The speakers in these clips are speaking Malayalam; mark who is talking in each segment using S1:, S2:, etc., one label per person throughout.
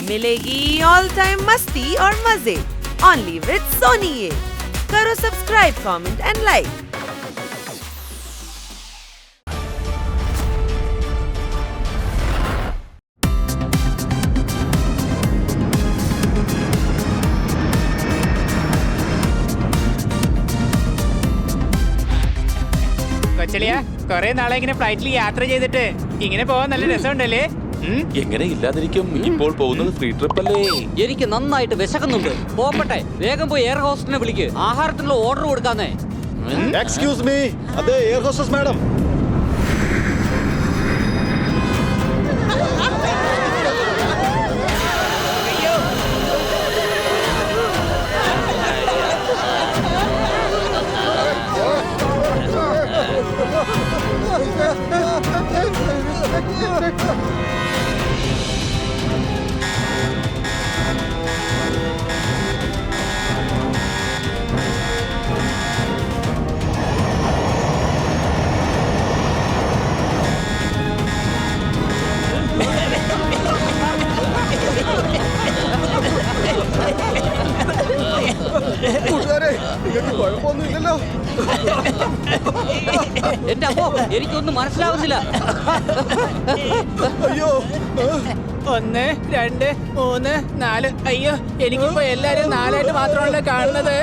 S1: मिलेगी ऑल टाइम मस्ती और मजे ओनली विद सोनी ये। करो सब्सक्राइब, कमेंट एंड लाइक।
S2: കൊച്ചളിയാ, കൊറേ നാളെ ഇങ്ങനെ ഫ്ലൈറ്റിൽ യാത്ര ചെയ്തിട്ട് ഇങ്ങനെ പോവാൻ നല്ല രസമുണ്ടല്ലേ?
S3: എങ്ങനെ ഇല്ലാതിരിക്കും? ഇപ്പോൾ പോകുന്നത് ഫ്രീ ട്രിപ്പ് അല്ലേ?
S4: എനിക്ക് നന്നായിട്ട് വിശക്കുന്നുണ്ട്. പോപ്പട്ടെ, വേഗം പോയി എയർ ഹോസ്റ്റലിനെ വിളിക്ക്. ആഹാരത്തിനുള്ള ഓർഡർ കൊടുക്കാന്നേ.
S5: എക്സ്ക്യൂസ് മീ, അതെ എയർ ഹോസ്റ്റസ് മാഡം. കുഴപ്പമൊന്നുമില്ലല്ലോ.
S4: എന്റെ അപ്പോ എനിക്കൊന്നും മനസ്സിലാവുന്നില്ല.
S5: അയ്യോ,
S2: 1 2 3 4. അയ്യോ, എനിക്കിപ്പോ എല്ലാരും 4 ആയിട്ട് മാത്രമാണല്ലോ കാണുന്നത്.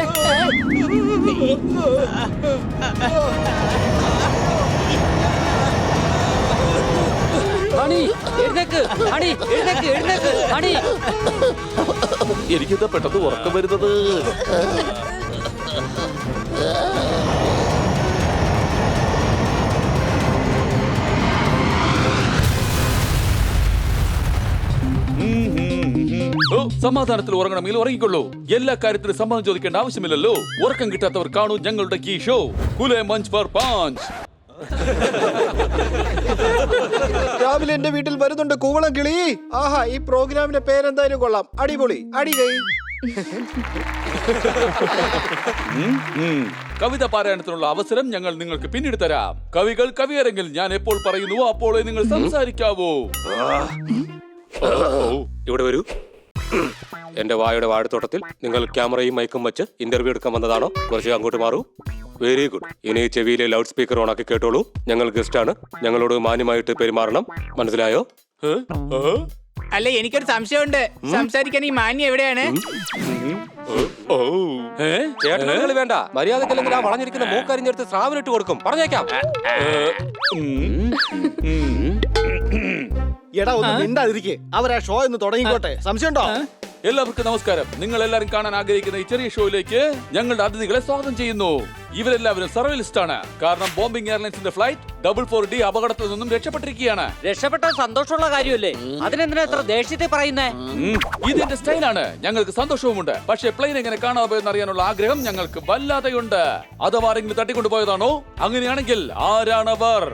S4: ഹണി എഴുന്നേക്ക്, ഹണി എഴുന്നേക്ക്, എഴുന്നേക്ക് ഹണി.
S3: എനിക്കിത് പെട്ടെന്ന് ഉറക്കം വരുന്നത്. സമാധാനത്തിൽ ഉറങ്ങണമെങ്കിൽ ഉറങ്ങിക്കൊള്ളൂ. എല്ലാ കാര്യത്തിലും സമ്മതം ചോദിക്കേണ്ട ആവശ്യമില്ലല്ലോ. ഉറക്കം കിട്ടാത്തവർ കാണൂ ഞങ്ങളുടെ ഈ ഷോ കുലെ മഞ്ച് ഫോർ പാഞ്ച്.
S5: രാവിലെ എന്റെ വീട്ടിൽ വരുന്നുണ്ട് കൂവളം കിളി. ആഹാ, ഈ പ്രോഗ്രാമിന്റെ പേരെന്തായാലും കൊള്ളാം. അടിപൊളി, അടികൈ.
S3: കവിത പാരായണത്തിനുള്ള അവസരം ഞങ്ങൾ നിങ്ങൾക്ക് പിന്നീട് തരാം. കവികൾ കവിയരങ്ങിൽ ഞാൻ എപ്പോൾ പറയുന്നുവോ അപ്പോഴേ നിങ്ങൾ സംസാരിക്കാവൂ.
S6: ഇവിടെ വരൂ. എന്റെ വായുടെ വാഴത്തോട്ടത്തിൽ നിങ്ങൾ ക്യാമറയും മൈക്കും വെച്ച് ഇന്റർവ്യൂ എടുക്കാൻ വന്നതാണോ? കുറച്ച് അങ്ങോട്ട് മാറൂ. Very good. ഇനി ചെവിയിലെ ലൗഡ് സ്പീക്കർ ഓണാക്കി കേട്ടോളൂ. ഞങ്ങൾ ഗസ്റ്റാണ്, ഞങ്ങളോട് മാന്യമായിട്ട് പെരുമാറണം. മനസ്സിലായോ?
S2: അല്ല, എനിക്കൊരു സംശയമുണ്ട്. സംസാരിക്കാൻ ഈ മാന്യ എവിടെയാണ്?
S6: ചേട്ടനുകൾ വേണ്ട. മര്യാദക്കല്ലെങ്കിൽ ആ വളഞ്ഞിരിക്കുന്ന മൂക്കരിഞ്ഞെടുത്ത് സ്രാവിനിട്ട് കൊടുക്കും. പറഞ്ഞേക്കാം.
S5: എടാ, ഒന്ന് മിണ്ടാതിരിക്കെ. അവരാ ഷോ ഒന്ന് തുടങ്ങിക്കോട്ടെ. സംശയമുണ്ടോ?
S3: എല്ലാവർക്കും നമസ്കാരം. നിങ്ങൾ എല്ലാവരും കാണാൻ ആഗ്രഹിക്കുന്ന ഈ ചെറിയ ഷോയിലേക്ക് ഞങ്ങളുടെ അതിഥികളെ സ്വാഗതം ചെയ്യുന്നു. ഇവരെല്ലാവരും സർവൈവലിസ്റ്റ് ആണ്. കാരണം ബോംബിംഗ് എയർലൈൻസിന്റെ ഫ്ലൈറ്റ് 444D അപകടത്തിൽ നിന്നും രക്ഷപ്പെട്ടിരിക്കുകയാണ്.
S4: രക്ഷപ്പെട്ട സന്തോഷമുള്ള കാര്യമല്ലേ? അതിനെന്തിനാ എത്ര ദേഷ്യത്തെ പറയുന്നേ?
S3: ഇതിന്റെ സ്റ്റൈലാണ്. ഞങ്ങൾക്ക് സന്തോഷവുമുണ്ട്. പക്ഷേ പ്ലെയിൻ എങ്ങനെ കാണാതെ പോയെന്ന് അറിയാനുള്ള ആഗ്രഹം ഞങ്ങൾക്ക് വല്ലാതെയുണ്ട്. അഥവാ ആരെങ്കിലും തട്ടിക്കൊണ്ടുപോയതാണോ? അങ്ങനെയാണെങ്കിൽ ആരാണവർ?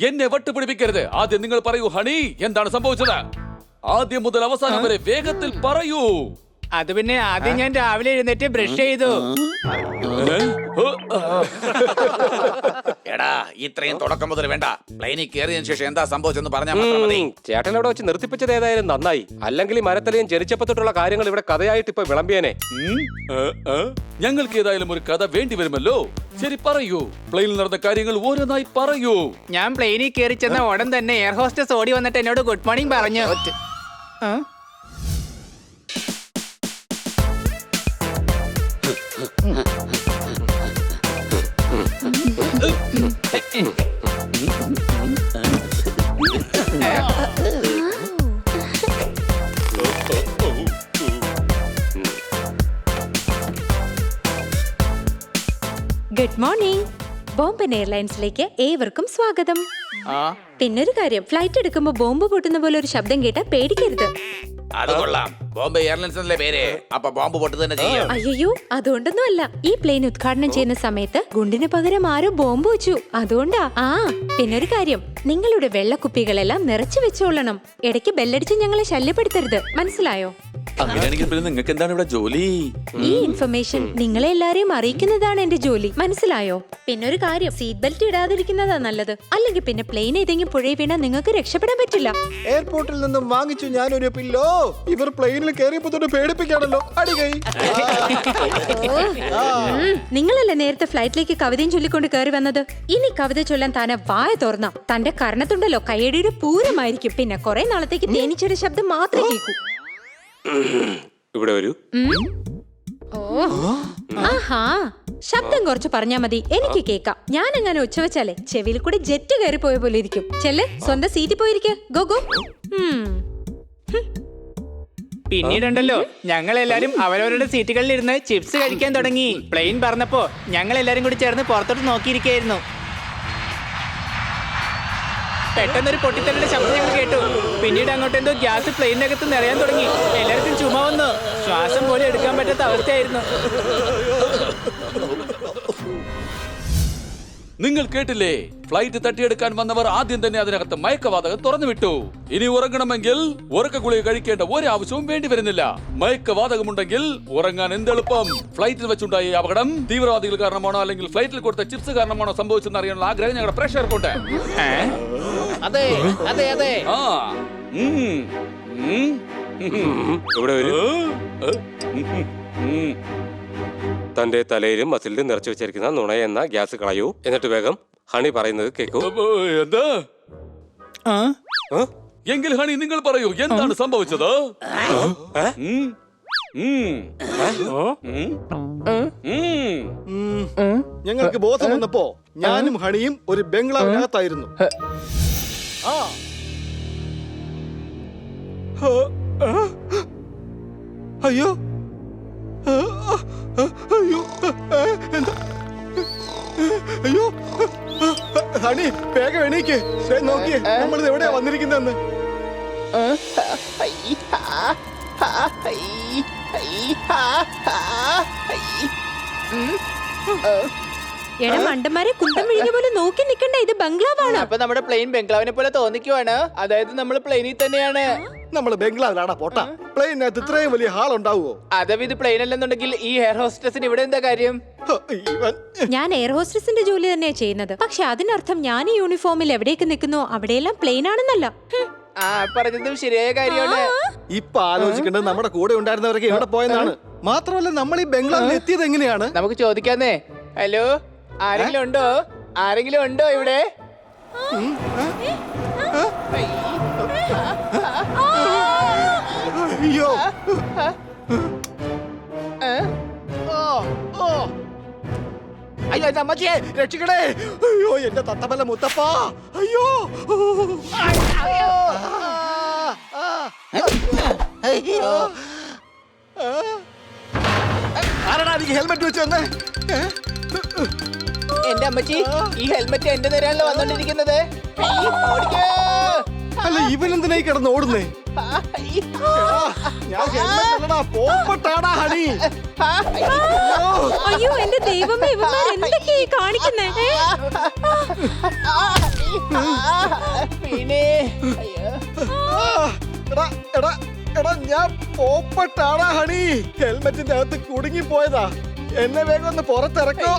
S3: എന്നെ വട്ടുപിടിപ്പിക്കരുത്. ആദ്യം നിങ്ങൾ പറയൂ ഹണി, എന്താണ് സംഭവിച്ചത്? ആദ്യം മുതൽ അവസാനം വരെ വേഗത്തിൽ പറയൂ.
S2: അത് പിന്നെ ആദ്യം ഞാൻ രാവിലെ എഴുന്നേറ്റ് ബ്രഷ് ചെയ്തു.
S7: എടാ, ഇത്രയും തുടക്കം മുതൽ വേണ്ട. പ്ലെയിനിൽ കയറിയതിനു ശേഷം എന്താ സംഭവിച്ചെന്ന് പറഞ്ഞാൽ മതി.
S6: ചേട്ടൻ അവിടെ വെച്ച് നിർത്തിപ്പിച്ചത് ഏതായാലും നന്നായി. അല്ലെങ്കിൽ ഈ മരത്തലയും ജനിച്ചപ്പോ തൊട്ടുള്ള കാര്യങ്ങൾ ഇവിടെ കഥയായിട്ട് ഇപ്പൊ വിളമ്പിയനെ.
S3: ഞങ്ങൾക്ക് ഏതായാലും ഒരു കഥ വേണ്ടി വരുമല്ലോ. ശരി, പറയൂ. പ്ലെയിനിൽ നടന്ന കാര്യങ്ങൾ ഓരോന്നായി പറയൂ.
S2: ഞാൻ പ്ലെയിനിൽ കയറി ചെന്ന ഉടൻ തന്നെ എയർ ഹോസ്റ്റസ് ഓടി വന്നിട്ട് എന്നോട് ഗുഡ് മോർണിംഗ് പറഞ്ഞു.
S8: Good morning. ബോംബെ എയർലൈൻസിലേക്ക് ഏവർക്കും സ്വാഗതം. പിന്നൊരു കാര്യം, ഫ്ലൈറ്റ് എടുക്കുമ്പോ ബോംബ് പൊട്ടുന്ന പോലെ ഒരു ശബ്ദം കേട്ടാ പേടിക്കരുത്.
S7: അത് കൊള്ളാം. ബോംബെ എയർലൈൻസിന്റെ പേര്. അപ്പൊ ബോംബ് പൊട്ടു തന്നെ ചെയ്യാം.
S8: അയ്യോ, അതുകൊണ്ടൊന്നും അല്ല. ഈ പ്ലെയിൻ ഉദ്ഘാടനം ചെയ്യുന്ന സമയത്ത് ഗുണ്ടിന് പകരം ആരോ ബോംബ് വെച്ചു, അതുകൊണ്ടാ. പിന്നൊരു കാര്യം, നിങ്ങളുടെ വെള്ളക്കുപ്പികളെല്ലാം നിറച്ചു വെച്ചോളണം. ഇടയ്ക്ക് ബെല്ലടിച്ച് ഞങ്ങളെ ശല്യപ്പെടുത്തരുത്, മനസ്സിലായോ?
S3: അങ്ങനെയാണെങ്കിൽ പിന്നെ നിങ്ങൾക്ക് എന്താണ് ഇവിടെ ജോലി?
S8: ഈ ഇൻഫർമേഷൻ നിങ്ങളെ എല്ലാരെയും അറിയിക്കുന്നതാണ് എന്റെ ജോലി, മനസ്സിലായോ? പിന്നെ ഒരു കാര്യം, സീറ്റ് ബെൽറ്റ് ഇടാതിരിക്കുന്നതാ നല്ലത്. അല്ലെങ്കിൽ പിന്നെ പ്ലെയിൻ ഏതെങ്കിലും പുഴയിൽ വീണാൽ നിങ്ങൾക്ക് രക്ഷപ്പെടാൻ പറ്റില്ല.
S5: എയർപോർട്ടിൽ നിന്നും വാങ്ങിച്ചു ഞാനൊരു പില്ലോ. ഇവർ പ്ലെയിനിൽ കയറിയപ്പോ തൊട്ട് പേടിപ്പിക്കാണല്ലോ. അടികൈ.
S8: നിങ്ങളല്ലേ നേരത്തെ ഫ്ലൈറ്റിലേക്ക് കവിതയും ചൊല്ലിക്കൊണ്ട് കയറി വന്നത്? ഇനി കവിത ചൊല്ലാൻ താനെ വായ തുറന്ന തന്റെ കർണത്തുണ്ടല്ലോ കയ്യടിയുടെ പൂരമായിരിക്കും. പിന്നെ കുറെ നാളത്തേക്ക് തേനീച്ചയുടെ ശബ്ദം മാത്രമേ കേൾക്കൂ.
S6: ഇവിടെ വരൂ.
S8: ആഹാ, ശബ്ദം കുറച്ച് പറഞ്ഞാ മതി, എനിക്ക് കേക്കാം. ഞാൻ അങ്ങനെ ഉച്ച വെച്ചാലേ ചെവിയിൽ കൂടെ ജെറ്റ് കയറി പോയ പോലെ ഇരിക്കും. ചെല്ല്, സ്വന്തം സീറ്റിൽ പോയിരിക്ക. Go go.
S2: പിന്നീടുണ്ടല്ലോ ഞങ്ങൾ എല്ലാരും അവരവരുടെ സീറ്റുകളിൽ ഇരുന്ന് ചിപ്സ് കഴിക്കാൻ തുടങ്ങി. പ്ലെയിൻ പറഞ്ഞപ്പോ ഞങ്ങൾ എല്ലാരും കൂടി ചേർന്ന് പുറത്തോട്ട് നോക്കിയിരിക്കായിരുന്നു. പെട്ടെന്നൊരു പൊട്ടിത്തെറിയുടെ ശബ്ദം ഞങ്ങൾ കേട്ടു. പിന്നീട് അങ്ങോട്ട് എന്തോ ഗ്യാസ് പ്ലെയിനകത്ത് നിറയാൻ തുടങ്ങി. എല്ലാവർക്കും ചുമ വന്നു. ശ്വാസം പോലും എടുക്കാൻ പറ്റാത്ത അവസ്ഥയായിരുന്നു.
S3: നിങ്ങൾ കേട്ടില്ലേ? ഫ്ലൈറ്റ് തട്ടിയെടുക്കാൻ വന്നവർ ആദ്യം തന്നെ അതിനകത്ത് മയക്കവാതകം തുറന്നു വിട്ടു. ഇനി ഉറങ്ങണമെങ്കിൽ ഉറക്ക ഗുളിക കഴിക്കേണ്ട ഒരു ആവശ്യവും വേണ്ടി വരുന്നില്ല. മയക്കവാതകമുണ്ടെങ്കിൽ ഉറങ്ങാൻ എന്തെളുപ്പം. ഫ്ലൈറ്റിൽ വെച്ചുണ്ടായ ഈ അപകടം തീവ്രവാദികൾ കാരണമാണോ അല്ലെങ്കിൽ ഫ്ലൈറ്റിൽ കൊടുത്ത ചിപ്സ് കാരണമാണോ സംഭവിച്ചെന്ന് അറിയാനുള്ള ആഗ്രഹം ഞങ്ങളുടെ പ്രേക്ഷകർക്കുണ്ട്.
S2: അതെ അതെ അതെ.
S3: ആ
S6: ഇവിടെ വരൂ. തന്റെ തലയിലും മസിലിലും നിറച്ചു വെച്ചിരിക്കുന്ന നുണയെന്ന ഗ്യാസ് കളയൂ. എന്നിട്ട് വേഗം ഹണി പറയുന്നത് കേൾക്കൂ.
S3: എന്താ? എങ്കിൽ ഹണി നിങ്ങൾ പറയൂ, എന്താണ് സംഭവിച്ചത്?
S5: ഞങ്ങൾക്ക് ബോധം വന്നപ്പോ ഞാനും ഹണിയും ഒരു ബംഗ്ലാവിനകത്തായിരുന്നു. അയ്യോ അയ്യോ അയ്യോ ഹണി, വേഗം എണീക്ക്. നോക്കിയേ, നമ്മളിത് എവിടെയാ വന്നിരിക്കുന്നതെന്ന്.
S8: എടാ മണ്ടന്മാരെ, കുണ്ടം വിഴിഞ്ഞ പോലെ നോക്കി നിക്കണ്ട, ഇത് ബംഗ്ലാവാണ്.
S2: അപ്പൊ നമ്മുടെ പ്ലെയിൻ ബംഗ്ലാവിനെ പോലെ തോന്നിക്കുവാണ്. അതായത് നമ്മൾ പ്ലെയിനിൽ തന്നെയാണ്.
S5: നമ്മള് ബംഗ്ലാവിലാടാ പോട്ടാ. പ്ലെയിനകത്ത് ഇത്രയും വലിയ ഹാൾ ഉണ്ടാവുമോ?
S2: അഥവാ ഇത് പ്ലെയിൻ അല്ലെന്നുണ്ടെങ്കിൽ ഈ എയർ ഹോസ്റ്റസിന് ഇവിടെ എന്താ കാര്യം?
S8: ഞാൻ എയർ ഹോസ്റ്റസിന്റെ ജോലി തന്നെയാ ചെയ്യുന്നത്. പക്ഷെ അതിനർത്ഥം ഞാൻ ഈ യൂണിഫോമിൽ എവിടേക്ക് നിൽക്കുന്നു അവിടെയെല്ലാം പ്ലെയിൻ ആണെന്നല്ല.
S2: ആ പറഞ്ഞതും ശരിയായ കാര്യമാണ്.
S5: ഇപ്പൊ ആലോചിക്കേണ്ടത് നമ്മുടെ കൂടെ ഉണ്ടായിരുന്നവരൊക്കെ എവിടെ പോയെന്നാണ്. മാത്രമല്ല, നമ്മൾ ഈ ബംഗ്ലാവിൽ എത്തിയത് എങ്ങനെയാണ്?
S2: നമുക്ക് ചോദിക്കാന്നേ. ഹലോ, ആരെങ്കിലും ഉണ്ടോ? ആരെങ്കിലും ഉണ്ടോ ഇവിടെ?
S5: അയ്യോ അയ്യോ, എന്റെ അമ്മച്ചിയെ രക്ഷിക്കണേ. അയ്യോ, എന്റെ തത്തമല്ല മുത്തപ്പ. അയ്യോ അയ്യോ, ആരാടാ എനിക്ക് ഹെൽമെറ്റ് വെച്ച് വന്നേ?
S2: എന്റെ അമ്മച്ചി, ഈ ഹെൽമെറ്റ് എന്റെ നേരെയാണല്ലോ വന്നോണ്ടിരിക്കുന്നത്.
S5: അല്ല, ഇവനെന്തിനായി കിടന്ന് ഓടുന്നേ? ഞാൻ ഹെൽമെറ്റ് അല്ലടാ, പോപ്പട്ടാടാ ഹണി.
S8: അയ്യോ എന്റെ ദൈവമേ, ഇവന്മാർ എന്തൊക്കെയാ കാണിക്കുന്നേ?
S2: പിന്നെ
S5: എടാ എടാ എടാ, ഞാൻ പോപ്പട്ടാടാ ഹണി. ഹെൽമെറ്റിന്റെ അകത്ത് കുടുങ്ങി പോയതാ. എന്നെ വേഗം ഒന്ന് പുറത്തിറക്കോ.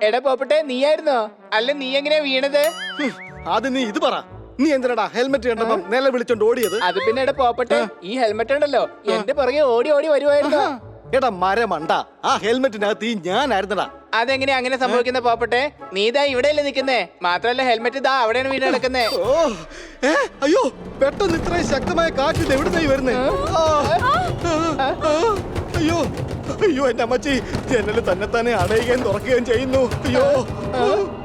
S2: എടാ പോപ്പട്ടെ, നീയായിരുന്നോ? അല്ല, നീ എങ്ങനെയാ വീണത്?
S5: ആദ്യം നീ ഇത് പറ. നീ എന്തിനാടാ ഹെൽമെറ്റ് കണ്ടപ്പം നില വിളിച്ചോണ്ട് ഓടിയത്?
S2: അത് പിന്നെ എടാ പോപ്പട്ടെ, ഈ ഹെൽമെറ്റ് ഉണ്ടല്ലോ എന്റെ പുറകെ ഓടി ഓടി വരുവായിരുന്നു.
S5: എടാ മരമണ്ട, ആ ഹെൽമെറ്റിനകത്ത് ഈ ഞാനായിരുന്നടാ.
S2: അതെങ്ങനെയാ അങ്ങനെ സംഭവിക്കുന്ന പോപ്പട്ടെ? നീ ഇതാ ഇവിടെയല്ലേ നിക്കുന്നേ? മാത്രല്ല ഹെൽമെറ്റ് ഇതാ അവിടെയാണ് വീണ് കിടക്കുന്നേ.
S5: അയ്യോ, പെട്ടെന്ന് ഇത്രയും ശക്തമായ കാറ്റ് എവിടുന്നായി വരുന്നേ? അയ്യോ അയ്യോ, എന്റെ അമ്മച്ചി ജനല് തന്നെ അടയുകയും തുറക്കുകയും ചെയ്യുന്നു. അയ്യോ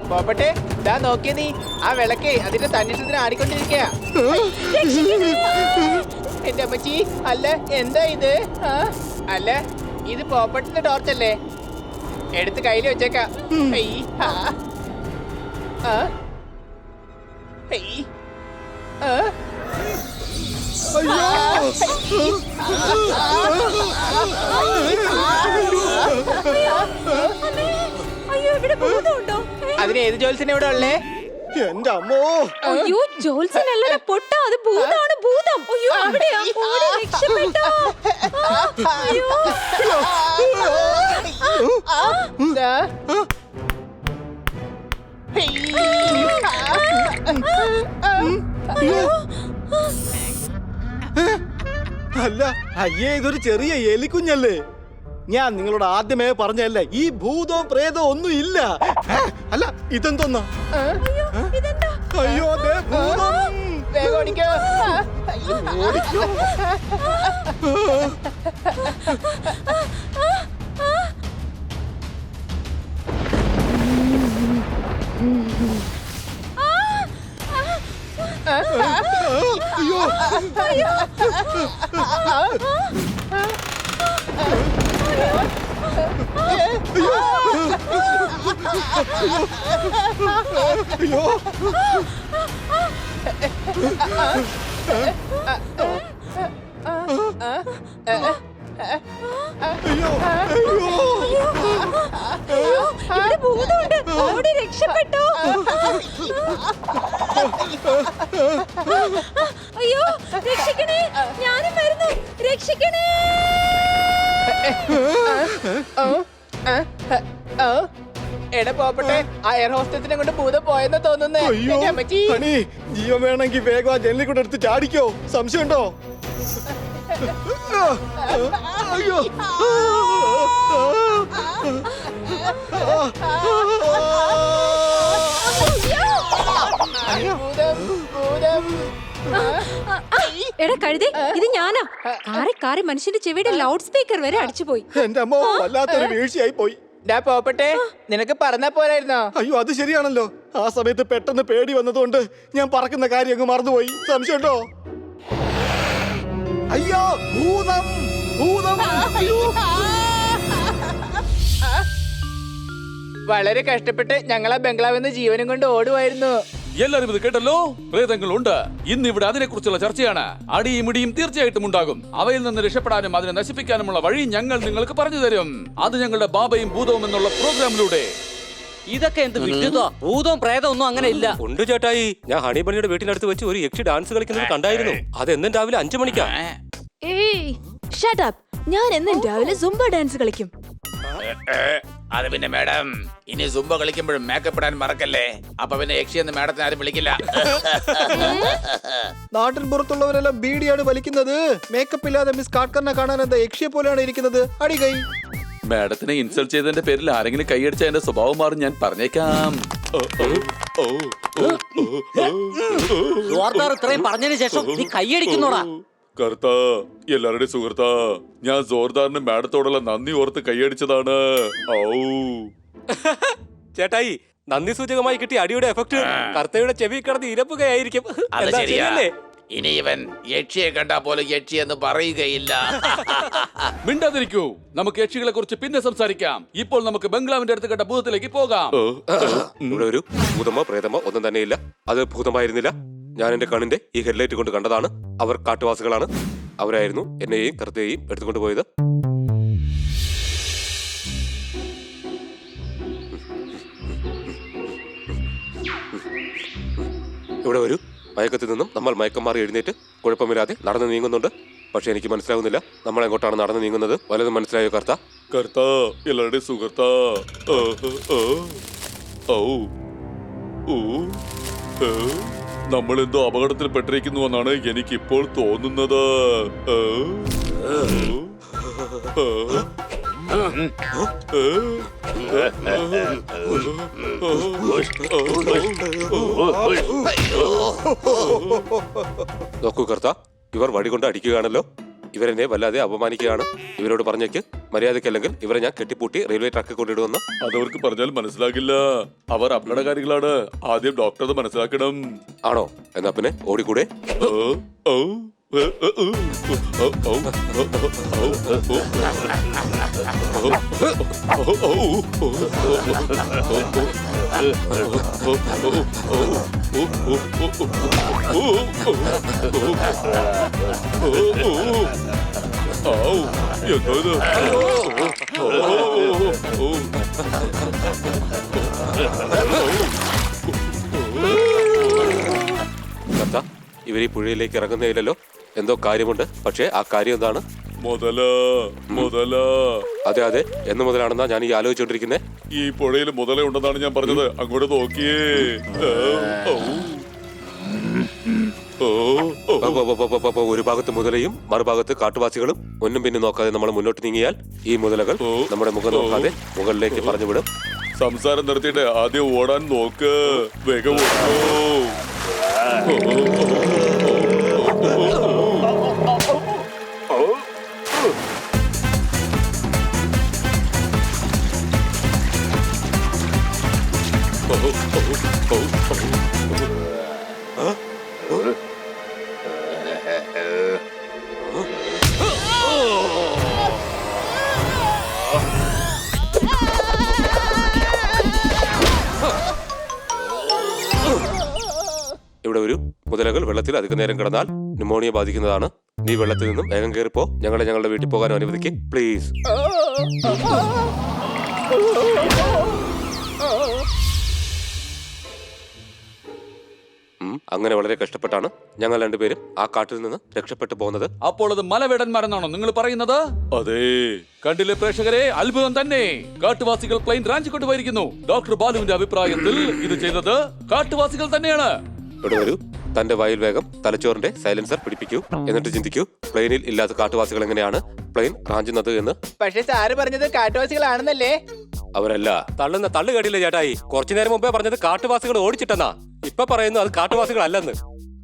S2: പോപ്പട്ടെ, ഇതാ നോക്കിയ നീ, ആ വിളക്കേ അതിന്റെ തന്നിഷ്ടത്തിന് ആടിക്കൊണ്ടിരിക്കുക. എന്റെ അമ്മച്ചി, അല്ല എന്താ ഇത്? അല്ല, ഇത് പോപ്പട്ടിന്റെ ടോർച്ചല്ലേ? എടുത്ത് കയ്യിൽ വെച്ചേക്കാം.
S8: അയ്യോ, ഇവിടെ ഭൂതമുണ്ടോ?
S2: അതിന് ഏത് ജോലിസിനെ ഇവിടെ ഉള്ളേ?
S5: എന്റെ അമ്മോ.
S8: അയ്യോ ജോത്സനല്ല പൊട്ട, അത് ഭൂതമാണ്, ഭൂതം. അയ്യോ അവിടെയാ, ഓടി രക്ഷപ്പെട്ടോ. അയ്യോ
S5: അല്ല അയ്യേ, ഇതൊരു ചെറിയ എലിക്കുഞ്ഞല്ലേ. ഞാൻ നിങ്ങളോട് ആദ്യമേ പറഞ്ഞല്ലേ, ഈ ഭൂതവും പ്രേതവും ഒന്നും ഇല്ല. അല്ല ഇതെന്തോന്നാ? അയ്യോ ദേ ഭൂതം. ഓടിക്കോ. അയ്യോ അയ്യോ.
S8: ഇവിടെ ഭൂതമുണ്ട്, ഓടി രക്ഷപ്പെട്ടോ. അയ്യോ രക്ഷിക്കണേ, ഞാനും വരുന്നു, രക്ഷിക്കണേ.
S2: എടാ പോപ്പട്ടെ, ആ എയർ ഹോസ്റ്റസിനെ കൊണ്ട് ഭൂതം പോയെന്ന് തോന്നുന്നേ.
S5: അയ്യോ ഹണി, ജീവൻ വേണമെങ്കിൽ വേഗം ആ ജനലിൽ കൂടെ എടുത്ത് ചാടിക്കോ. സംശയമുണ്ടോ? അയ്യോ
S8: എടാ കഴുതേ, ഇത് ഞാനാ. കാറി കാറി മനുഷ്യന്റെ ചെവിയുടെ ലൗഡ് സ്പീക്കർ വരെ അടിച്ചുപോയി.
S5: എന്റെ അമ്മ വല്ലാത്തൊരു വീഴ്ചയായി പോയി.
S2: പോപ്പട്ടെ, നിനക്ക് പറഞ്ഞാ പോരായിരുന്നോ?
S5: അയ്യോ അത് ശരിയാണല്ലോ. ആ സമയത്ത് പെട്ടെന്ന് പേടി വന്നതുകൊണ്ട് ഞാൻ പറക്കുന്ന കാര്യം അങ്ങ് മറന്നുപോയി. സംശയമുണ്ടോ? അയ്യോ ഭൂതം, ഭൂതം. അയ്യോ.
S2: വളരെ കഷ്ടപ്പെട്ട് ഞങ്ങൾ ആ ബംഗ്ലാവിൽ നിന്ന് ജീവനും കൊണ്ട് ഓടുമായിരുന്നു.
S3: എല്ലാരും ഇത് കേട്ടല്ലോ. പ്രേതങ്ങളുണ്ട്. ഇന്ന് ഇവിടെ അതിനെക്കുറിച്ചുള്ള ചർച്ചയാണ്. അടിയും ഇടിയും തീർച്ചയായിട്ടും ഉണ്ടാകും. അവയിൽ നിന്ന് രക്ഷപ്പെടാനും അതിനെ നശിപ്പിക്കാനുമുള്ള വഴി ഞങ്ങൾ നിങ്ങൾക്ക് പറഞ്ഞു തരും. അത് ഞങ്ങളുടെ ബാബയും ഭൂതവും എന്നുള്ള പ്രോഗ്രാമിലൂടെ.
S4: ഇതൊക്കെ എന്ത് വിട്ടുതോ? ഭൂതവും പ്രേതവും ഒന്നും അങ്ങനെ ഇല്ല.
S6: ഉണ്ട് ചേട്ടായി. ഞാൻ ഹണി ബണ്ണിയുടെ വീട്ടിനടുത്ത് വെച്ച് ഒരു യക്ഷി ഡാൻസ് കളിക്കുന്നത് കണ്ടായിരുന്നു. അത് എന്നും രാവിലെ 5 മണിക്കാ.
S9: ഏയ് ഷട്ട് അപ്പ്. ഞാൻ എന്നും രാവിലെ സുംബ ഡാൻസ് കളിക്കും.
S7: അത് പിന്നെ മാഡം, ഇനി സുംബ കളിക്കുമ്പോഴും മേക്കപ്പ് ഇടാൻ മറക്കല്ലേ. അപ്പൊ പിന്നെ യക്ഷിയെന്ന് മാഡത്തിന് ആരും വിളിക്കില്ല.
S5: നാട്ടിൻ പുറത്തുള്ളവരെല്ലാം ബീഡിയാണ് വലിക്കുന്നത്. മേക്കപ്പ് ഇല്ലാതെ മിസ് കാട്കറിനെ കാണാൻ എന്താ യക്ഷിയെ പോലെയാണ് ഇരിക്കുന്നത്. അടി കൈ.
S3: മാഡത്തിനെ ഇൻസൾട്ട് ചെയ്തതിന്റെ പേരിൽ ആരെങ്കിലും കൈയടിച്ച എന്റെ സ്വഭാവം മാറും, ഞാൻ പറഞ്ഞേക്കാം.
S4: ജോർദാർ ഇത്രയും പറഞ്ഞതിന് ശേഷം നീ കൈയടിക്കുന്നോടാ.
S3: കർത്താ, എല്ലാവരുടെയും സുഹൃത്താ, ഞാൻ ജോർദാറിന് മാഡത്തോടുള്ള നന്ദി ഓർത്ത് കൈയടിച്ചതാണ്.
S6: ചേട്ടായി, നന്ദി സൂചകമായി കിട്ടിയ അടിയുടെ എഫക്ട് കർത്തയുടെ ചെവി കിടന്ന് ഇരപ്പുകയായിരിക്കും.
S7: അത് ശരിയല്ലേ? ഇനി ഇവൻ യക്ഷിയെ കണ്ടാ പോലും യക്ഷി എന്ന് പറയുകയില്ല.
S3: മിണ്ടാതിരിക്കൂ. നമുക്ക് യക്ഷികളെ കുറിച്ച് പിന്നെ സംസാരിക്കാം. ഇപ്പോൾ നമുക്ക് ബംഗ്ലാവിന്റെ അടുത്ത് കണ്ട ഭൂതത്തിലേക്ക് പോകാം.
S6: ഇവിടെ ഒരു ഭൂതമോ പ്രേതമോ ഒന്നും തന്നെയില്ല. അത് ഭൂതമായിരുന്നില്ല. ഞാൻ എന്റെ കണ്ണിന്റെ ഈ ഹെഡ്ലൈറ്റ് കൊണ്ട് കണ്ടതാണ്. അവർ കാട്ടുവാസികളാണ്. അവരായിരുന്നു എന്നെയും കർത്തയെയും എടുത്തുകൊണ്ട് പോയത്. ഇവിടെ ഒരു മയക്കത്തിൽ നിന്നും നമ്മൾ മയക്കം മാറി എഴുന്നേറ്റ് കുഴപ്പമില്ലാതെ നടന്നു നീങ്ങുന്നുണ്ട്. പക്ഷെ എനിക്ക് മനസ്സിലാവുന്നില്ല നമ്മൾ എങ്ങോട്ടാണ് നടന്നു നീങ്ങുന്നത്. വലതും മനസ്സിലായോ കർത്ത?
S3: കർത്താ, എല്ലാവരുടെയും സുഹൃത്താ. നമ്മളെന്തോ അപകടത്തിൽ പെട്ടിരിക്കുന്നു എന്നാണ് എനിക്കിപ്പോൾ തോന്നുന്നത്.
S6: നോക്കൂ കർത്ത, ഇവർ വടി കൊണ്ട് അടിക്കുകയാണല്ലോ. ഇവരെന്നെ വല്ലാതെ അപമാനിക്കുകയാണ്. ഇവരോട് പറഞ്ഞേക്ക് മര്യാദക്കല്ലെങ്കിൽ ഇവരെ ഞാൻ കെട്ടിപ്പൂട്ടി റെയിൽവേ ട്രാക്കിൽ കൊണ്ടിടുമെന്ന്.
S3: അതവർക്ക് പറഞ്ഞാൽ മനസ്സിലാകില്ല. അവർ അപകടകാരികളാണ്. ആദ്യം ഡോക്ടർ മനസ്സിലാക്കണം.
S6: ആണോ? എന്നാ പിന്നെ ഓടിക്കൂടെ?
S3: എന്തോ
S6: ഇവർ ഈ പുഴയിലേക്ക് ഇറങ്ങുന്നതിലല്ലോ എന്തോ കാര്യമുണ്ട്. പക്ഷേ ആ കാര്യം എന്താണ്? അതെ അതെ, എന്ന് മുതലാണെന്നാ ഞാൻ ഈ ആലോചിച്ചോണ്ടിരിക്കുന്നത്.
S3: ഈ പുഴയിൽ മുതല ഉണ്ടെന്നാണ് ഞാൻ പറഞ്ഞത്. അങ്ങോട്ട് നോക്കിയേ.
S6: ഒരു ഭാഗത്ത് മുതലയും മറുഭാഗത്ത് കാട്ടുവാസികളും. ഒന്നും പിന്നെ നോക്കാതെ നമ്മൾ മുന്നോട്ട് നീങ്ങിയാൽ ഈ മുതലകൾ നമ്മുടെ മുഖം നോക്കാതെ മുകളിലേക്ക് പറഞ്ഞുവിടും.
S3: സംസാരം നിർത്തിയിട്ട് ആദ്യം ഓടാൻ നോക്ക്. വേഗം
S6: ഇവിടെ ഒരു മുതലകൾ വെള്ളത്തിൽ അധികം നേരം കിടന്നാൽ ന്യൂമോണിയ ബാധിക്കുന്നതാണ്. നീ വെള്ളത്തിൽ നിന്നും വേഗം കയറിപ്പോ. ഞങ്ങളെ ഞങ്ങളുടെ വീട്ടിൽ പോകാൻ അനുവദിക്കും പ്ലീസ്. അങ്ങനെ വളരെ കഷ്ടപ്പെട്ടാണ് ഞങ്ങൾ രണ്ടുപേരും ആ കാട്ടിൽ നിന്ന് രക്ഷപ്പെട്ടു പോകുന്നത്.
S3: അപ്പോൾ അത് മലവേടന്മാരെന്നാണോ നിങ്ങൾ പറയുന്നത്? അതെ, കണ്ടില്ലേ പ്രേക്ഷകരെ, അത്ഭുതം തന്നെ. കാട്ടുവാസികൾ പ്ലെയിൻ റാഞ്ചി കൊണ്ടുപോയിരിക്കുന്നു. ഡോക്ടർ ബാലുവിന്റെ അഭിപ്രായത്തിൽ ഇത് ചെയ്തത് കാട്ടുവാസികൾ തന്നെയാണ്.
S6: ഇവിടെ വരൂ, തന്റെ വായിൽ വേഗം തലച്ചോറിന്റെ സൈലൻസർ പിടിപ്പിക്കൂ. എന്നിട്ട് ചിന്തിക്കൂ, പ്ലെയിനിൽ ഇല്ലാത്ത കാട്ടുവാസികൾ എങ്ങനെയാണ് പ്ലെയിൻ റാഞ്ചുന്നത് എന്ന്.
S2: പക്ഷെ സാറ് പറഞ്ഞത് കാട്ടുവാസികളാണെന്നല്ലേ?
S6: അവരല്ല. തള്ളുന്ന തള്ളു കേട്ടില്ല ചേട്ടായി. കുറച്ചു നേരം മുമ്പേ പറഞ്ഞത് കാട്ടുവാസികൾ ഓടിച്ചിട്ടെന്നാ. ഇപ്പൊ പറയുന്നു അത് കാട്ടുവാസികളല്ലെന്ന്.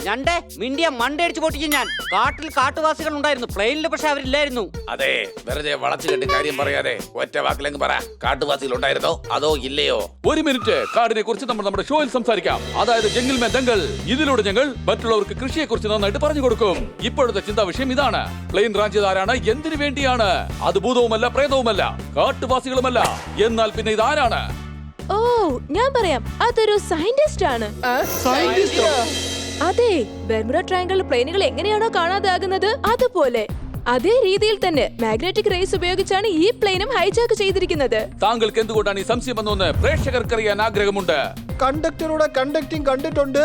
S4: ഞണ്ടേ മിണ്ടിയ മണ്ടടിച്ചു പൊട്ടിക്കും ഞാൻ. കാട്ടിൽ കാട്ടുവാസികൾ ഉണ്ടായിരുന്നു, പ്ലെയിനിൽ പക്ഷെ അവരില്ലായിരുന്നു.
S7: അതെ, വെറുതെ വളച്ചു കെട്ടി കാര്യം പറയാതെ ഒറ്റ വാക്കിലെങ്കിൽ പറ, കാട്ടുവാസികൾ ഉണ്ടായിരുന്നോ അതോ ഇല്ലയോ?
S3: ഒരു മിനിറ്റ്, കാടിനെ കുറിച്ച് നമ്മൾ നമ്മുടെ ഷോയിൽ സംസാരിക്കാം. അതായത് ജംഗിൾ മേ ദംഗൽ. ഇതിലൂടെ ഞങ്ങൾ മറ്റുള്ളവർക്ക് കൃഷിയെ കുറിച്ച് നന്നായിട്ട് പറഞ്ഞു കൊടുക്കും. ഇപ്പോഴത്തെ ചിന്താ വിഷയം ഇതാണ്: പ്ലെയിൻ റാഞ്ച് ആരാണ്, എന്തിനു വേണ്ടിയാണ്? അത് ഭൂതവുമല്ല, പ്രേതവുമല്ല, കാട്ടുവാസികളുമല്ല. എന്നാൽ പിന്നെ ഇതാരാണ്?
S9: ഓ, ഞാൻ പറയാം, അതൊരു സയന്റിസ്റ്റ് ആണ്. അതെ, ബെർമുഡ ട്രയാങ്കിൾ പ്ലെയിനുകൾ എങ്ങനെയാണോ കാണാതാകുന്നത് അതുപോലെ അതേ രീതിയിൽ തന്നെ മാഗ്നറ്റിക് റേസ് ഉപയോഗിച്ചാണ് ഈ പ്ലെയിനും ഹൈജാക്ക് ചെയ്തിരിക്കുന്നത്.
S3: താങ്കൾക്ക് എന്തുകൊണ്ടാണ് ഈ സംശയം വന്നതെന്ന് പ്രേക്ഷകർക്കറിയാൻ ആഗ്രഹമുണ്ട്.
S5: കണ്ടക്ടറുടെ കണ്ടക്ടിങ് കണ്ടിട്ടുണ്ട്,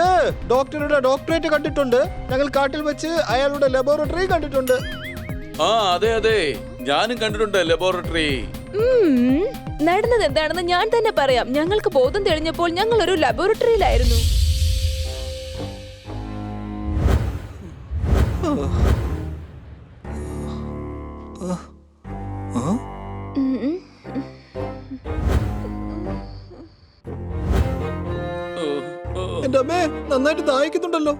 S5: ഡോക്ടറുടെ ഡോക്ടറേറ്റ് കണ്ടിട്ടുണ്ട്, ഞങ്ങൾ കാട്ടിൽ വെച്ച് അയാളുടെ ലബോറട്ടറി കണ്ടിട്ടുണ്ട്.
S3: ആ അതെ അതെ, ഞാനും കണ്ടിട്ടുണ്ട് ലബോറട്ടറി.
S9: നടന്നത് എന്താണെന്ന് ഞാൻ തന്നെ പറയാം. ഞങ്ങൾക്ക് ബോധം തെളിഞ്ഞപ്പോൾ ഞങ്ങൾ ഒരു ലബോറട്ടറിയിലായിരുന്നു.
S5: എന്റെ അമ്മേ, നന്നായിട്ട് ദാഹിക്കുന്നുണ്ടല്ലോ.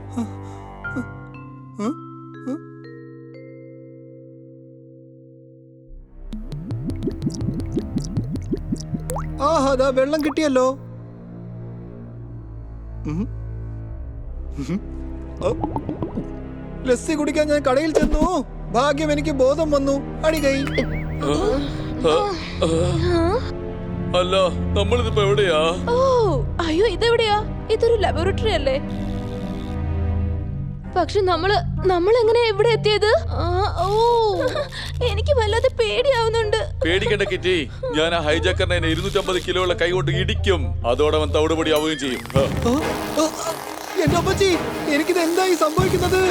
S5: ആഹാ, ദാ വെള്ളം കിട്ടിയല്ലോ. ലസ്സി കുടിക്കാൻ ഞാൻ കടയിൽ ചെന്നു. ഭാഗ്യം, എനിക്ക് ബോധം വന്നു. അടികൈ.
S3: അല്ല, നമ്മളിതിപ്പോ എവിടെയാ?
S9: ഓ അയ്യോ, ഇതെവിടെയാ? ഇതൊരു ലബോറട്ടറി അല്ലേ? പക്ഷെ നമ്മൾ എങ്ങനെ ഇവിടെ എത്തിയത്? ഓ, എനിക്ക് വല്ലാതെ പേടിയാവുന്നുണ്ട്.
S3: പേടിക്കേണ്ട കിറ്റി, ഞാൻ ആ ഹൈജാക്കറിനെ 250 കിലോയുള്ള കൈ കൊണ്ട് ഇടിക്കും. അതോടെ അവൻ തവിടുപൊടി ആവുകയും ചെയ്യും.
S5: എന്റെ അപ്പച്ചി, എനിക്കിത് എന്തായി സംഭവിക്കുന്നത്?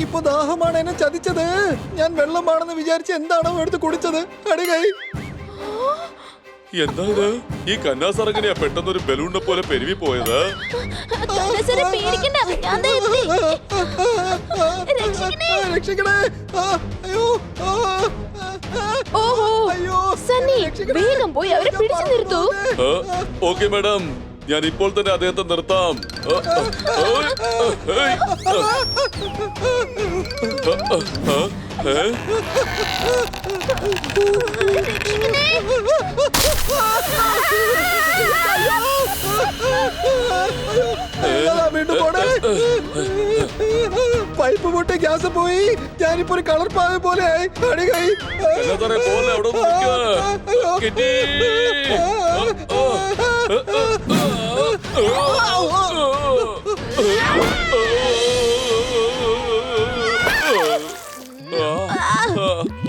S5: ഇപ്പൊ ദാഹമാണ് എന്നെ ചതിച്ചത്. ഞാൻ വെള്ളമാണെന്ന് വിചാരിച്ച് എന്താണോ എടുത്ത് കുടിച്ചത്. അടികൈ.
S3: എന്താ ഇത്? ഈ കന്നാസറങ്ങനെയാ പെട്ടെന്നൊരു ബലൂണിനെ പോലെ പെരുവി പോയത്.
S5: രക്ഷിക്കണേ. അയ്യോ,
S9: ഓഹോ, സണ്ണി, വേഗം പോയി അവരെ പിടിച്ചു നിർത്തൂ.
S3: ഓക്കെ മാഡം, ഞാൻ ഇപ്പോൾ തന്നെ അദ്ദേഹത്തെ നിർത്താം.
S5: പൈപ്പ് പൊട്ടി ഗ്യാസ് പോയി. ഞാനിപ്പോ ഒരു കളർ പാവ പോലെ ആയി. അടികൈ.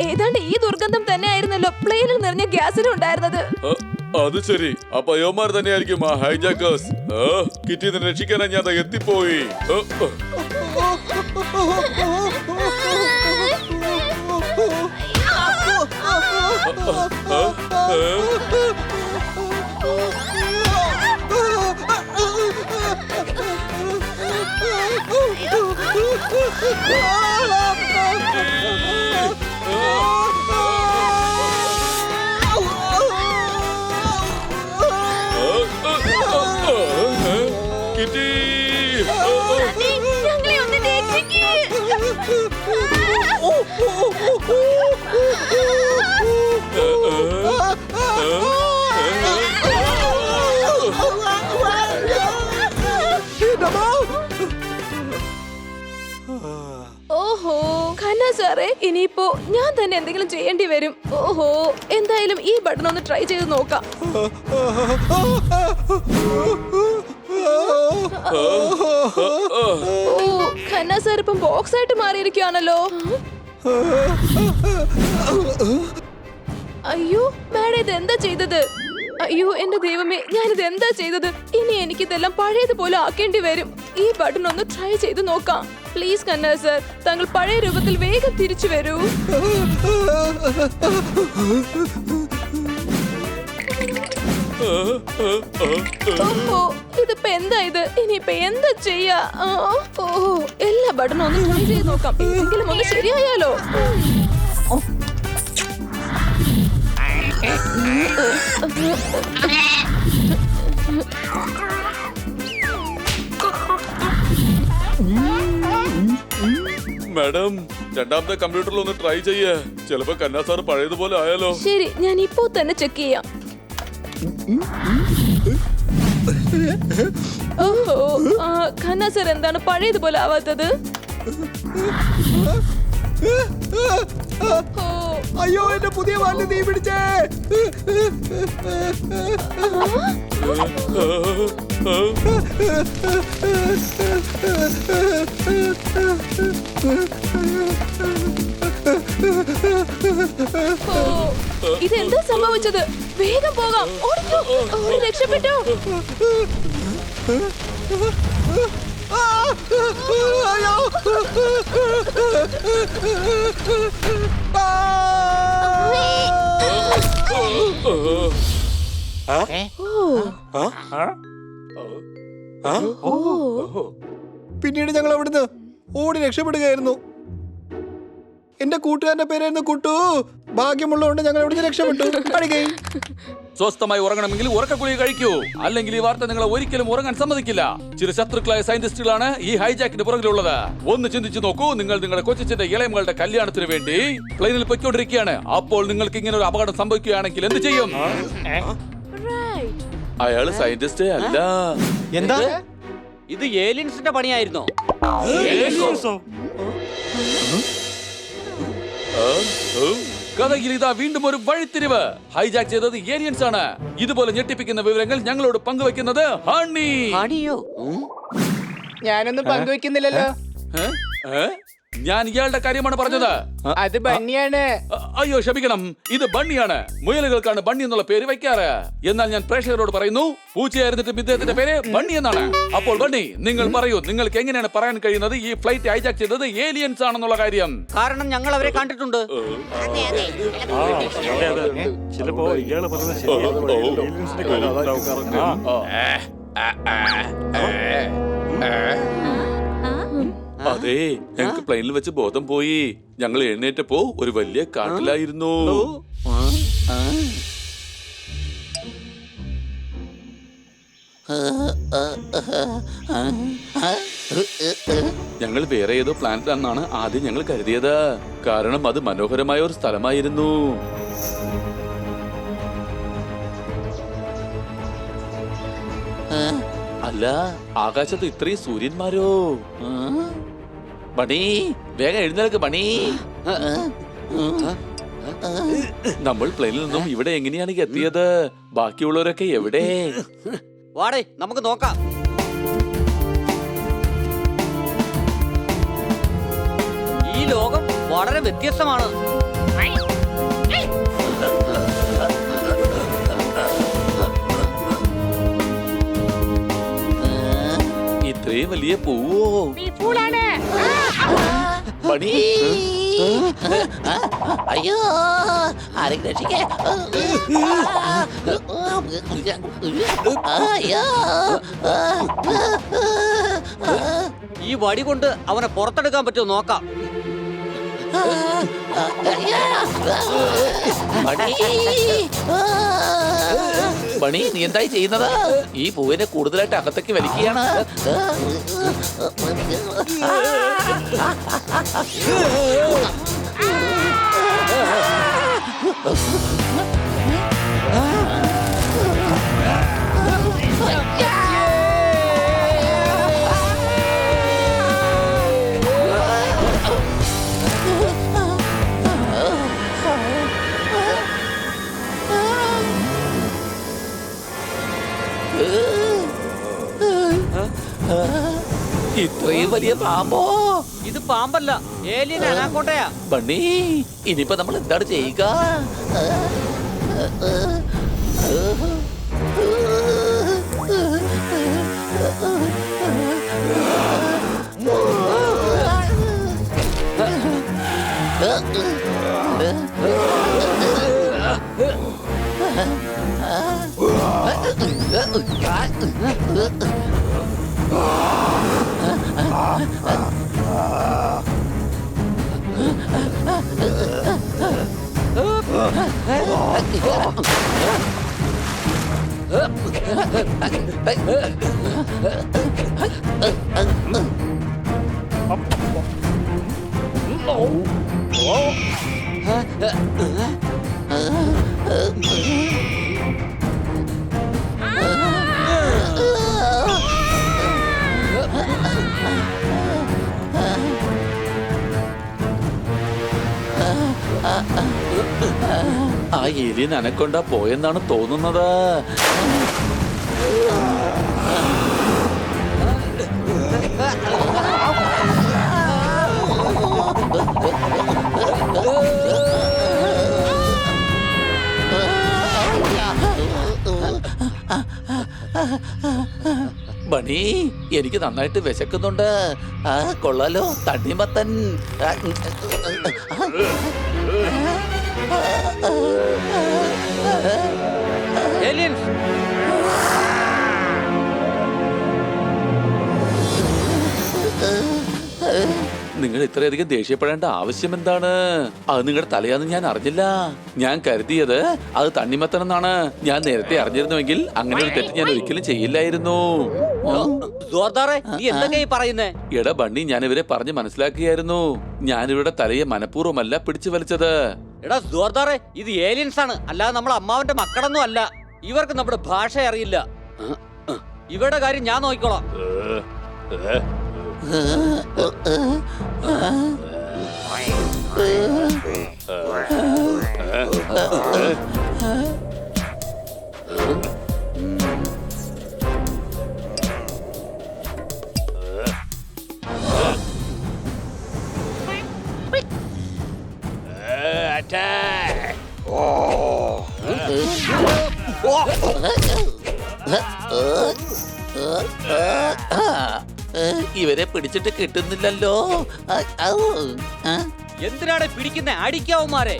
S9: ഏതാണ്ട് ഈ ദുർഗന്ധം തന്നെയായിരുന്നല്ലോ പ്ലെയിനിൽ നിറഞ്ഞ ഗ്യാസിലും ഉണ്ടായിരുന്നത്.
S3: അത് ശരി. അപ്പൊ യോമാർ തന്നെയായിരിക്കും ആ ഹൈജാക്കേഴ്സ്. കിറ്റിന്ന് രക്ഷിക്കാനാ ഞാൻ എത്തിപ്പോയി. കിറ്റി,
S9: ഞങ്ങളെ ഒന്ന് രക്ഷിക്ക്. ഓഹോ ഖന്ന സാറേ, ഇനിയിപ്പോ ഞാൻ തന്നെ എന്തെങ്കിലും ചെയ്യേണ്ടി വരും. ഓഹോ, എന്തായാലും ഈ ബട്ടൺ ഒന്ന് ട്രൈ ചെയ്ത് നോക്കാം. ഓ, ഖന്ന സാർ ഇപ്പം ബോക്സ് ആയിട്ട് മാറിയിരിക്കുകയാണല്ലോ. അയ്യോ മാഡം, ഇത് എന്താ ചെയ്തത്? അയ്യോ എന്റെ ദൈവമേ, ഞാനിത് എന്താ ചെയ്തത്? ഇനി എനിക്കിതെല്ലാം പഴയതുപോലെ ആക്കേണ്ടി വരും. ഈ ബട്ടൺ ഒന്ന് ട്രൈ ചെയ്ത് നോക്കാം. പ്ലീസ് ഖന്ന സർ, താങ്കൾ പഴയ രൂപത്തിൽ വേഗം തിരിച്ചു വരൂ. ഓഹോ, ഇതിപ്പോ എന്താ ഇത്? ഇനിയിപ്പോ എന്താ ചെയ്യാ? ഓഹോ, എല്ലാ ബട്ടണും ഒന്ന് ട്രൈ ചെയ്ത് നോക്കാം. എന്തെങ്കിലും ഒന്ന് ശരിയായാലോ?
S3: മാഡം, രണ്ടാമത്തെ കമ്പ്യൂട്ടറിൽ ഒന്ന് ട്രൈ ചെയ്യേ. ചിലപ്പോ കന്നാ സാർ പഴയതുപോലെ ആയാലോ.
S9: ശരി, ഞാൻ ഇപ്പോ തന്നെ ചെക്ക് ചെയ്യാം. ഓഹോ, ഖന്ന സർ എന്താണ് പഴയതുപോലെ ആവാത്തത്?
S5: അയ്യോ, എന്റെ പുതിയ വാലിന് തീ പിടിച്ചേ.
S9: ഇതെന്താ സംഭവിച്ചത്? വേഗം പോകാം, ഓടിക്കോ. ഓടി രക്ഷപ്പെട്ടോ.
S5: പിന്നീട് ഞങ്ങൾ അവിടുന്ന് ഓടി രക്ഷപ്പെടുകയായിരുന്നു. എന്റെ കൂട്ടുകാരന്റെ പേരായിരുന്നു കുട്ടു. ഭാഗ്യമുള്ളതുകൊണ്ട് ഞങ്ങൾ ഇവിടുന്ന് രക്ഷപ്പെട്ടു.
S3: സ്വസ്ഥമായി ഉറങ്ങണമെങ്കിൽ ഉറക്കഗുളിക കഴിക്കൂ, അല്ലെങ്കിൽ ഈ വാർത്ത നിങ്ങളെ ഒരിക്കലും ഉറങ്ങാൻ സമ്മതിക്കില്ല. ചില ശത്രുക്കളായ സയന്റിസ്റ്റുകളാണ് ഈ ഹൈജാക്കിന്റെ പുറകിലുള്ളത്. ഒന്ന് ചിന്തിച്ചു നോക്കൂ, നിങ്ങൾ നിങ്ങളുടെ കൊച്ചിന്റെ ഇളയമകളുടെ കല്യാണത്തിന് വേണ്ടി പ്ലെയിനിൽ പൊയ്ക്കൊണ്ടിരിക്കുകയാണ്. അപ്പോൾ നിങ്ങൾക്ക് ഇങ്ങനെ ഒരു അപകടം സംഭവിക്കുകയാണെങ്കിൽ എന്ത് ചെയ്യും? അയാള് സയന്റിസ്റ്റ് അല്ല.
S5: എന്താ
S4: ഇത്? ഏലിയൻസിന്റെ പണിയായിരുന്നോ?
S3: കഥയിൽ ഇതാ വീണ്ടും ഒരു വഴിത്തിരിവ്. ഹൈജാക്ക് ചെയ്തത് ഏലിയൻസ് ആണ്. ഇതുപോലെ ഞെട്ടിപ്പിക്കുന്ന വിവരങ്ങൾ ഞങ്ങളോട് പങ്കുവെക്കുന്നത് ഹണി.
S4: ഹണിയോ?
S2: ഞാനൊന്നും പങ്കുവെക്കുന്നില്ലല്ലോ.
S3: ഞാൻ ഇയാളുടെ കാര്യമാണ് പറഞ്ഞത്.
S2: അത് ബണ്ണിയാണ്.
S3: അയ്യോ ക്ഷമിക്കണം, ഇത് ബണ്ണിയാണ്. മുയലുകൾക്കാണ് ബണ്ണി എന്നുള്ള പേര് വയ്ക്കാറ്. എന്നാൽ ഞാൻ പ്രേക്ഷകരോട് പറയുന്നു, പൂച്ചയായിരുന്നിട്ടും ഇദ്ദേഹത്തിന്റെ പേര് ബണ്ണി എന്നാണ്. അപ്പോൾ ബണ്ണി, നിങ്ങൾ പറയൂ, നിങ്ങൾക്ക് എങ്ങനെയാണ് പറയാൻ കഴിയുന്നത് ഈ ഫ്ലൈറ്റ് ഹൈജാക്ക് ചെയ്തത് ഏലിയൻസ് ആണെന്നുള്ള കാര്യം?
S4: കാരണം ഞങ്ങൾ അവരെ കണ്ടിട്ടുണ്ട്.
S10: ചിലപ്പോ ഇയാള് പറഞ്ഞത്
S3: അതെ, ഞങ്ങൾക്ക് പ്ലെയിനിൽ വെച്ച് ബോധം പോയി. ഞങ്ങൾ എഴുന്നേറ്റപ്പോ ഒരു വലിയ കാട്ടിലായിരുന്നു. ഞങ്ങൾ വേറെ ഏതോ പ്ലാനറ്റാണെന്നാണ് ആദ്യം ഞങ്ങൾ കരുതിയത്. കാരണം അത് മനോഹരമായ ഒരു സ്ഥലമായിരുന്നു. അല്ല, ആകാശത്ത് ഇത്രയും സൂര്യന്മാരോ? ബണി, വേഗം എഴുന്നേൽക്ക് ബണി. നമ്മൾ പ്ലെയിനിൽ നിന്നും ഇവിടെ എങ്ങനെയാണ് എത്തിയത്? ബാക്കിയുള്ളവരൊക്കെ എവിടെ?
S4: വാടേ, നമുക്ക് നോക്കാം. ഈ ലോകം വളരെ വ്യത്യസ്തമാണ്.
S3: ഇത്രയും വലിയ പൂവോ?
S7: പണി അയ്യോ ആരെങ്കിലും രക്ഷിക്കേ. അയ്യോ
S4: ഈ വടി കൊണ്ട് അവനെ പുറത്തെടുക്കാൻ പറ്റുമോ നോക്കാം.
S7: പണി നീ എന്തായി ചെയ്യുന്നത്? ഈ പൂവിനെ കൂടുതലായിട്ട് അകത്തേക്ക് വലിക്കുകയാണ്. ഇത്രയും വലിയ പാമ്പോ?
S4: ഇത് പാമ്പല്ല, ഏലിയൻ അനാക്കോണ്ടയാ.
S7: ബണ്ണി ഇനിയിപ്പോ നമ്മൾ എന്താണ് ചെയ്യുക? ആ എലി നനക്കൊണ്ടാ പോയെന്നാണ് തോന്നുന്നത്. ബണി എനിക്ക് നന്നായിട്ട് വിശക്കുന്നുണ്ട്. കൊള്ളാലോ തണ്ണിമത്തൻ.
S4: ഏലിയൻസ്
S3: നിങ്ങൾ ഇത്രയധികം ദേഷ്യപ്പെടേണ്ട ആവശ്യം എന്താണ്? അത് നിങ്ങളുടെ തലയാന്ന് ഞാൻ അറിഞ്ഞില്ല. ഞാൻ കരുതിയത് അത് തണ്ണിമത്തനെന്നാണ്. ഞാൻ നേരത്തെ അറിഞ്ഞിരുന്നുവെങ്കിൽ അങ്ങനെ ഒരു തെറ്റ് ഞാൻ ഒരിക്കലും ചെയ്യില്ലായിരുന്നു.
S4: നീ എന്തൊക്കെയാ പറയുന്നേ?
S3: എടാ ബണ്ണി, ഞാൻ ഇവരെ പറഞ്ഞ് മനസ്സിലാക്കിയായിരുന്നു. ഞാനിവരുടെ തലയെ മനഃപൂർവ്വമല്ല പിടിച്ചു വലിച്ചത്.
S4: എടാ ജോർദാറെ, ഇത് ഏലിയൻസ് ആണ്, അല്ലാതെ നമ്മളെ അമ്മാവന്റെ മക്കളൊന്നും അല്ല. ഇവർക്ക് നമ്മുടെ ഭാഷ അറിയില്ല. ഇവരുടെ കാര്യം ഞാൻ നോക്കിക്കോളാം.
S7: ഇവരെ പിടിച്ചിട്ട് കിട്ടുന്നില്ലല്ലോ.
S4: എന്തിനാണ് പിടിക്കുന്ന? അടിക്കാവുമാരെ.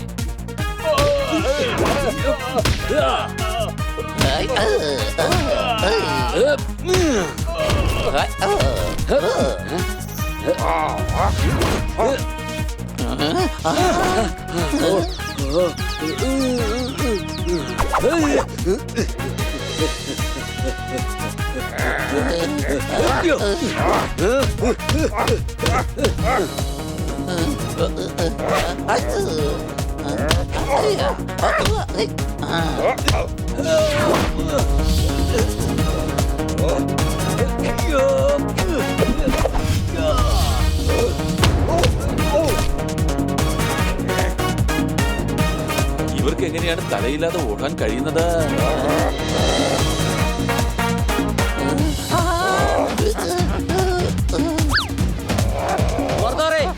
S3: ഇവർക്ക് എങ്ങനെയാണ് തലയില്ലാതെ ഓടാൻ കഴിയുന്നത്?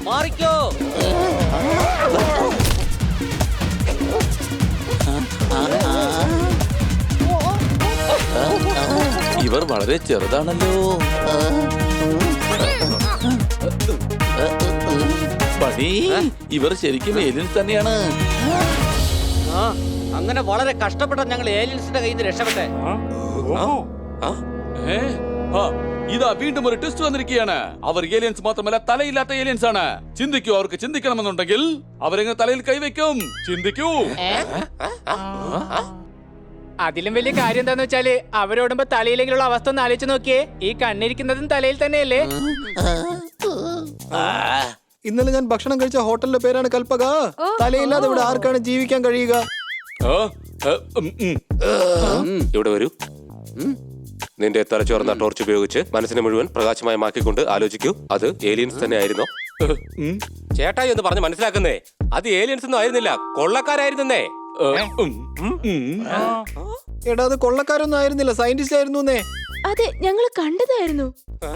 S4: മാറിക്കോ.
S3: വളരെ ചെറുതാണല്ലോ. പണി, ഇവർ ശരിക്കും ഏലിയൻസ് തന്നെയാണ്.
S4: ആ, അങ്ങനെ വളരെ കഷ്ടപ്പെട്ട ഞങ്ങൾ ഏലിയൻസിന്റെ കയ്യിൽ നിന്ന് രക്ഷപ്പെട്ടെ.
S3: ഏ? ആ, ഇതാ വീണ്ടും ഒരു ട്വിസ്റ്റ് വന്നിരിക്കുകയാണ്. അവർ ഏലിയൻസ് മാത്രമല്ല, തലയില്ലാത്ത ഏലിയൻസ് ആണ്. ചിന്തിക്കൂ, അവർക്ക് ചിന്തിക്കണമെന്നുണ്ടെങ്കിൽ അവരെങ്ങനെ തലയിൽ കൈവയ്ക്കും? ചിന്തിക്കൂ.
S2: അതിലും വലിയ കാര്യം എന്താന്ന് വെച്ചാല് അവരോടുമ്പോ തലയിലെങ്കിലുള്ള അവസ്ഥ ഒന്ന് ആലോചിച്ച് നോക്കിയേ. ഈ കണ്ണിരിക്കുന്നതും തലയിൽ തന്നെയല്ലേ?
S5: ഇന്നലെ ഞാൻ ഭക്ഷണം കഴിച്ച ഹോട്ടലിന്റെ പേരാണ് കൽപ്പക. തലയില്ലാതെ ഇവിടെ ആർക്കാണ് ജീവിക്കാൻ കഴിയുക?
S6: ഇവിടെ വരൂ. നിന്റെ തലച്ചോർന്ന ടോർച്ച് ഉപയോഗിച്ച് മനസ്സിനെ മുഴുവൻ പ്രകാശമയമാക്കിക്കൊണ്ട് ആലോചിക്കൂ. അത് ഏലിയൻസ് തന്നെ ആയിരുന്നോ? ചേട്ടായി എന്ന് പറഞ്ഞ് മനസ്സിലാക്കുന്നേ, അത് ഏലിയൻസ് ഒന്നും ആയിരുന്നില്ല, കൊള്ളക്കാരായിരുന്നേ.
S5: എടാ, അത് കൊള്ളക്കാരൊന്നും ആയിരുന്നില്ല, സയന്റിസ്റ്റ് ആയിരുന്നു.
S9: അതെ, ഞങ്ങള് കണ്ടതായിരുന്നു.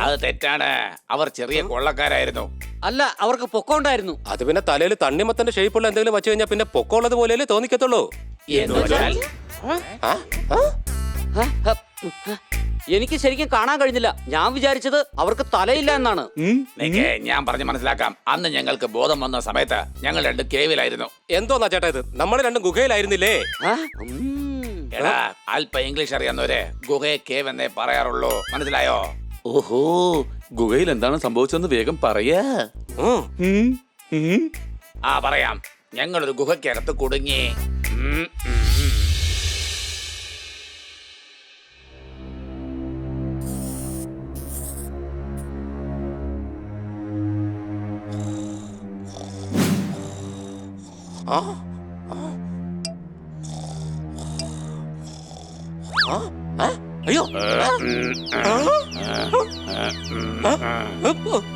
S7: അത് തെറ്റാണ്. അവർ ചെറിയ കൊള്ളക്കാരായിരുന്നു.
S4: അല്ല, അവർക്ക് പൊക്കമുണ്ടായിരുന്നു.
S6: അത് പിന്നെ തലയിൽ തണ്ണിമത്തന്റെ ഷേപ്പുള്ള എന്തെങ്കിലും വെച്ച് കഴിഞ്ഞാൽ പിന്നെ പൊക്കമുള്ളത് പോലെയല്ലേ തോന്നിക്കത്തുള്ളൂ.
S4: എനിക്ക് ശരിക്കും കാണാൻ കഴിഞ്ഞില്ല. ഞാൻ വിചാരിച്ചത് അവർക്ക് തലയില്ല എന്നാണ്.
S7: ഞാൻ പറഞ്ഞ് മനസ്സിലാക്കാം. അന്ന് ഞങ്ങൾക്ക് ബോധം വന്ന സമയത്ത് ഞങ്ങൾ 2 കേവിലായിരുന്നു.
S6: എന്തോന്നാ ചേട്ടാ ഇത്? നമ്മൾ രണ്ടും ഗുഹയിലായിരുന്നില്ലേ?
S7: എടാ, അല്പ ഇംഗ്ലീഷ് അറിയാവുന്നവരെ ഗുഹയെ കേവ് എന്നേ പറയാറുള്ളൂ. മനസ്സിലായോ?
S3: ഓഹോ, ഗുഹയിൽ എന്താണ് സംഭവിച്ചതെന്ന് വേഗം പറയാ.
S7: ആ, പറയാം. ഞങ്ങളൊരു ഗുഹയ്ക്കകത്ത് കുടുങ്ങി.
S6: അയ്യോ,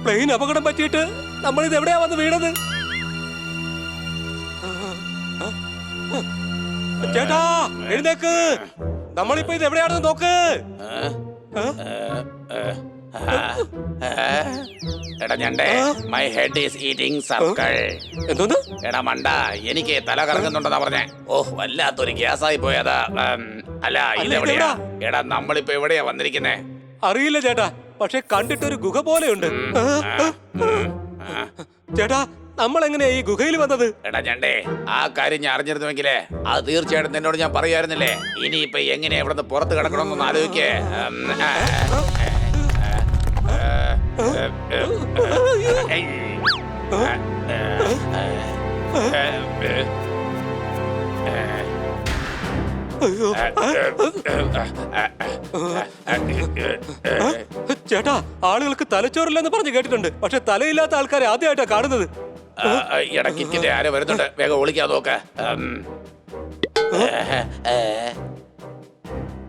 S6: പ്ലെയിൻ അപകടം പറ്റിയിട്ട് നമ്മളിത് എവിടെയാ വന്ന് വീണത്? ചേട്ടാ എഴുന്നേക്ക്, നമ്മളിപ്പോ ഇത് എവിടെയാണെന്ന് നോക്ക്.
S7: എടാ ഞണ്ടേ, my head is eating circle.
S6: എന്തോന്ന്?
S7: എടാ മണ്ട, എനിക്ക് തല കറങ്ങുന്നുണ്ടെന്നാ പറഞ്ഞേ. ഓഹ്, വല്ലാത്തൊരു ഗ്യാസായി പോയതാ. അല്ല, ഇതെവിടെയാ? എടാ, നമ്മളിപ്പോ എവിടെയാ വന്നിരിക്കുന്നേ?
S6: അറിയില്ല ചേട്ടാ, പക്ഷെ കണ്ടിട്ടൊരു ഗുഹ പോലെയുണ്ട്. ചേട്ടാ, നമ്മൾ എങ്ങനെയാ ഈ ഗുഹയിൽ വന്നത്?
S7: എടാ ഞണ്ടേ, ആ കാര്യം ഞാൻ അറിഞ്ഞിരുന്നുവെങ്കിലേ അത് തീർച്ചയായിട്ടും നിന്നോട് ഞാൻ പറയായിരുന്നില്ലേ. ഇനിയിപ്പൊ എങ്ങനെയാ ഇവിടുന്ന് പുറത്ത് കിടക്കണമെന്നൊന്ന് ആലോചിക്കേ.
S6: ചേട്ടാ, ആളുകൾക്ക് തലച്ചോറില്ലെന്ന് പറഞ്ഞു കേട്ടിട്ടുണ്ട്, പക്ഷെ തലയില്ലാത്ത ആൾക്കാരെ ആദ്യമായിട്ടാ കാണുന്നത്.
S7: ഇടക്കിന്റെ ആരോ വരുന്നുണ്ട്, വേഗം ഒളിക്കാൻ നോക്ക.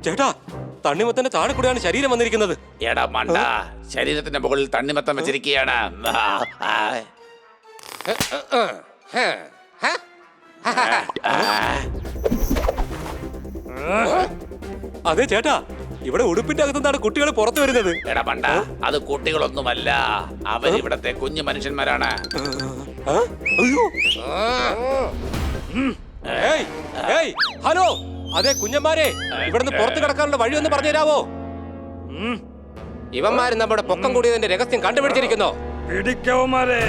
S6: ചേട്ടാ, തണ്ണിമത്തന്റെ താഴെ കൂടെയാണ് ശരീരം വന്നിരിക്കുന്നത്.
S7: എടാ മണ്ട, ശരീരത്തിന്റെ മുകളിൽ തണ്ണിമത്തം വെച്ചിരിക്കുകയാണ്.
S6: അതെ ചേട്ടാ, ഇവിടെ ഉടുപ്പിന്റെ അകത്തുനിന്നാണ് കുട്ടികൾ പുറത്തു വരുന്നത്.
S7: എടാ മണ്ട, അത് കുട്ടികളൊന്നുമല്ല, അവരിവിടത്തെ കുഞ്ഞു മനുഷ്യന്മാരാണ്.
S6: ഹലോ, അതെ കുഞ്ഞന്മാരെ, ഇവിടുന്ന് പുറത്തു കിടക്കാനുള്ള വഴി ഒന്ന് പറഞ്ഞു തരാവോ? ഇവന്മാര് നമ്മുടെ പൊക്കം കൂടിയതിന്റെ രഹസ്യം കണ്ടുപിടിച്ചിരിക്കുന്നോ?
S10: പിടിക്കവന്മാരെ.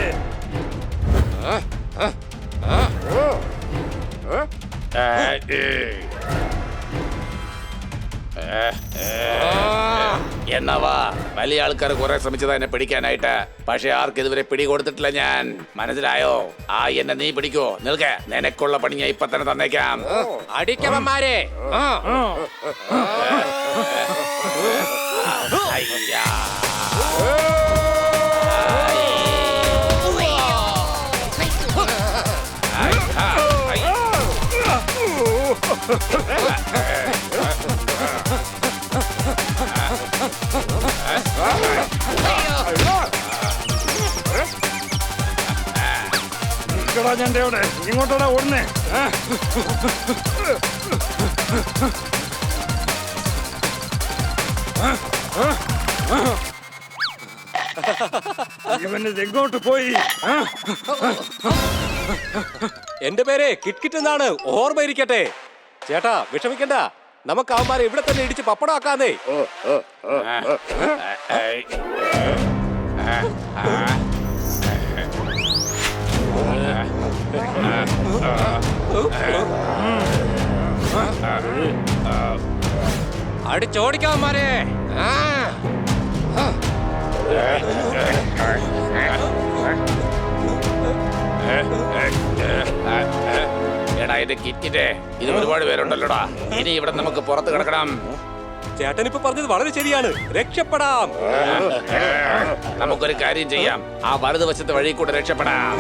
S7: എന്നവാ, വലിയ ആൾക്കാർ കുറെ ശ്രമിച്ചതാ എന്നെ പിടിക്കാനായിട്ട്, പക്ഷെ ആർക്ക് ഇതുവരെ പിടി കൊടുത്തിട്ടില്ല ഞാൻ. മനസ്സിലായോ? ആ, എന്നെ നീ പിടിക്കോ? നിൽക്കേ, നിനക്കുള്ള പണി ഞാൻ ഇപ്പൊ തന്നെ തന്നേക്കാം.
S6: അടിക്കവന്മാരെ.
S7: അയ്യാ.
S10: ഞന്റെ അവിടെ ഇങ്ങോട്ടോടാ ഓടുന്നേ. ഇവന് എങ്ങോട്ട് പോയി?
S6: എന്റെ പേര് കിറ്റ്കിറ്റ് എന്നാണ്, ഓർമ്മയിരിക്കട്ടെ. ചേട്ടാ വിഷമിക്കണ്ട, നമുക്ക് അവന്മാരെ ഇവിടെ തന്നെ ഇടിച്ച് പപ്പടമാക്കാന്നേ. അടിച്ചോടിക്കാവന്മാരെ.
S7: എടാ ഇത് കിറ്റിന്റെ ഇത് ഒരുപാട് പേരുണ്ടല്ലോടാ. ഇനി ഇവിടെ നമുക്ക് പുറത്ത് കിടക്കണം.
S6: ചേട്ടൻ ഇപ്പൊ പറഞ്ഞത് വളരെ ശരിയാണ്. രക്ഷപ്പെടാം.
S7: നമുക്കൊരു കാര്യം ചെയ്യാം, ആ വലതുവശത്തെ വഴി കൂടെ രക്ഷപ്പെടാം.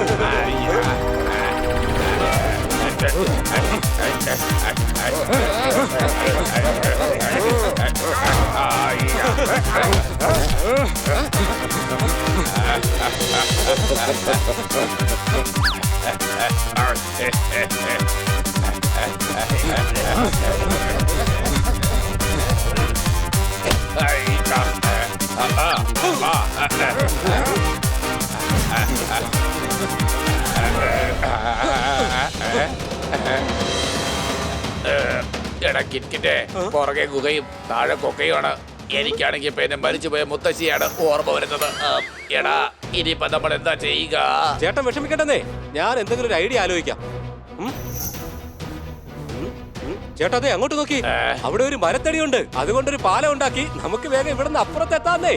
S7: എടാ കിറ്റിന്റെ പുറകെ ഗുഹയും താഴെ കൊക്കയുമാണ്. എനിക്കാണെങ്കിൽ പിന്നെ മരിച്ചുപോയ മുത്തശ്ശിയാണ് ഓർമ്മ വരുന്നത്. എടാ ഇനിയിപ്പോ നമ്മൾ എന്താ ചെയ്യുക?
S6: ചേട്ടൻ വിഷമിക്കണ്ടെന്നേ, ഞാൻ എന്തെങ്കിലും ഒരു ഐഡിയ ആലോചിക്കാം. ചേട്ടാ അതെ അങ്ങോട്ട് നോക്കി, അവിടെ ഒരു മരത്തടിയുണ്ട്. അതുകൊണ്ടൊരു പാലം ഉണ്ടാക്കി നമുക്ക് വേഗം ഇവിടെ നിന്ന് അപ്പുറത്തെത്താന്നേ.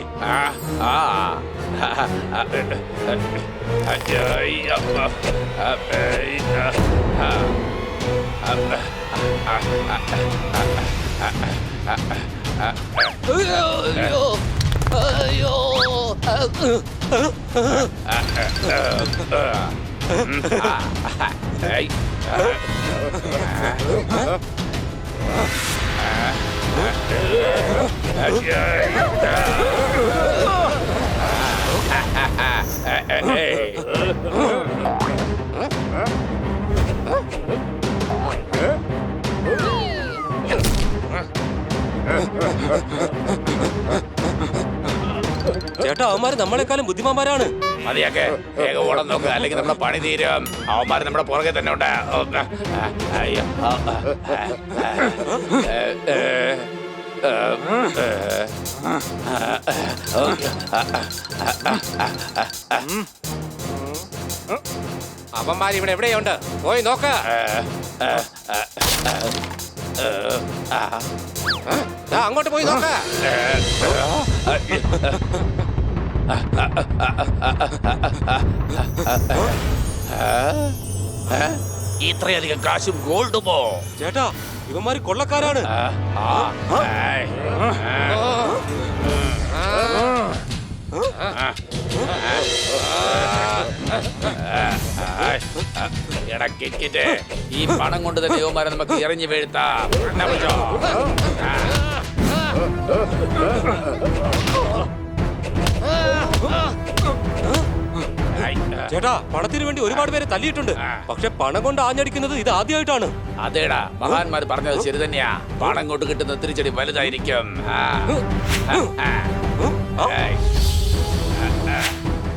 S6: ചേട്ടാ അവന്മാര് നമ്മളെക്കാളും ബുദ്ധിമാന്മാരാണ്.
S7: മതിയാക്കെ വേഗം ഓടാൻ നോക്കുക, അല്ലെങ്കിൽ നമ്മുടെ പണി തീരും. അവന്മാർ നമ്മുടെ പുറകെ തന്നെ ഉണ്ട്. അയ്യോ
S6: അവന്മാർ ഇവിടെ എവിടെയുണ്ട്? പോയി നോക്ക. അങ്ങോട്ട് പോയി നോക്ക.
S7: ഇത്രയധികം കാശും ഗോൾഡുമോ?
S6: ചേട്ടാ ഇവന്മാര് കൊള്ളക്കാരാണ്.
S7: എടാ കിറ്റിന്റെ ഈ പണം കൊണ്ട് തന്നെ യുവമാരെ നമുക്ക് എറിഞ്ഞു വീഴ്ത്താം.
S6: ചേട്ടാ പണത്തിന് വേണ്ടി ഒരുപാട് പേരെ തല്ലിയിട്ടുണ്ട്. പക്ഷെ പണം കൊണ്ട് ആഞ്ഞടിക്കുന്നത് ഇത് ആദ്യമായിട്ടാണ്.
S7: അതേടാ മഹാന്മാർ പറഞ്ഞത് ശരി തന്നെയാ. പണം കൊണ്ട് കിട്ടുന്ന തിരിച്ചടി വലുതായിരിക്കും.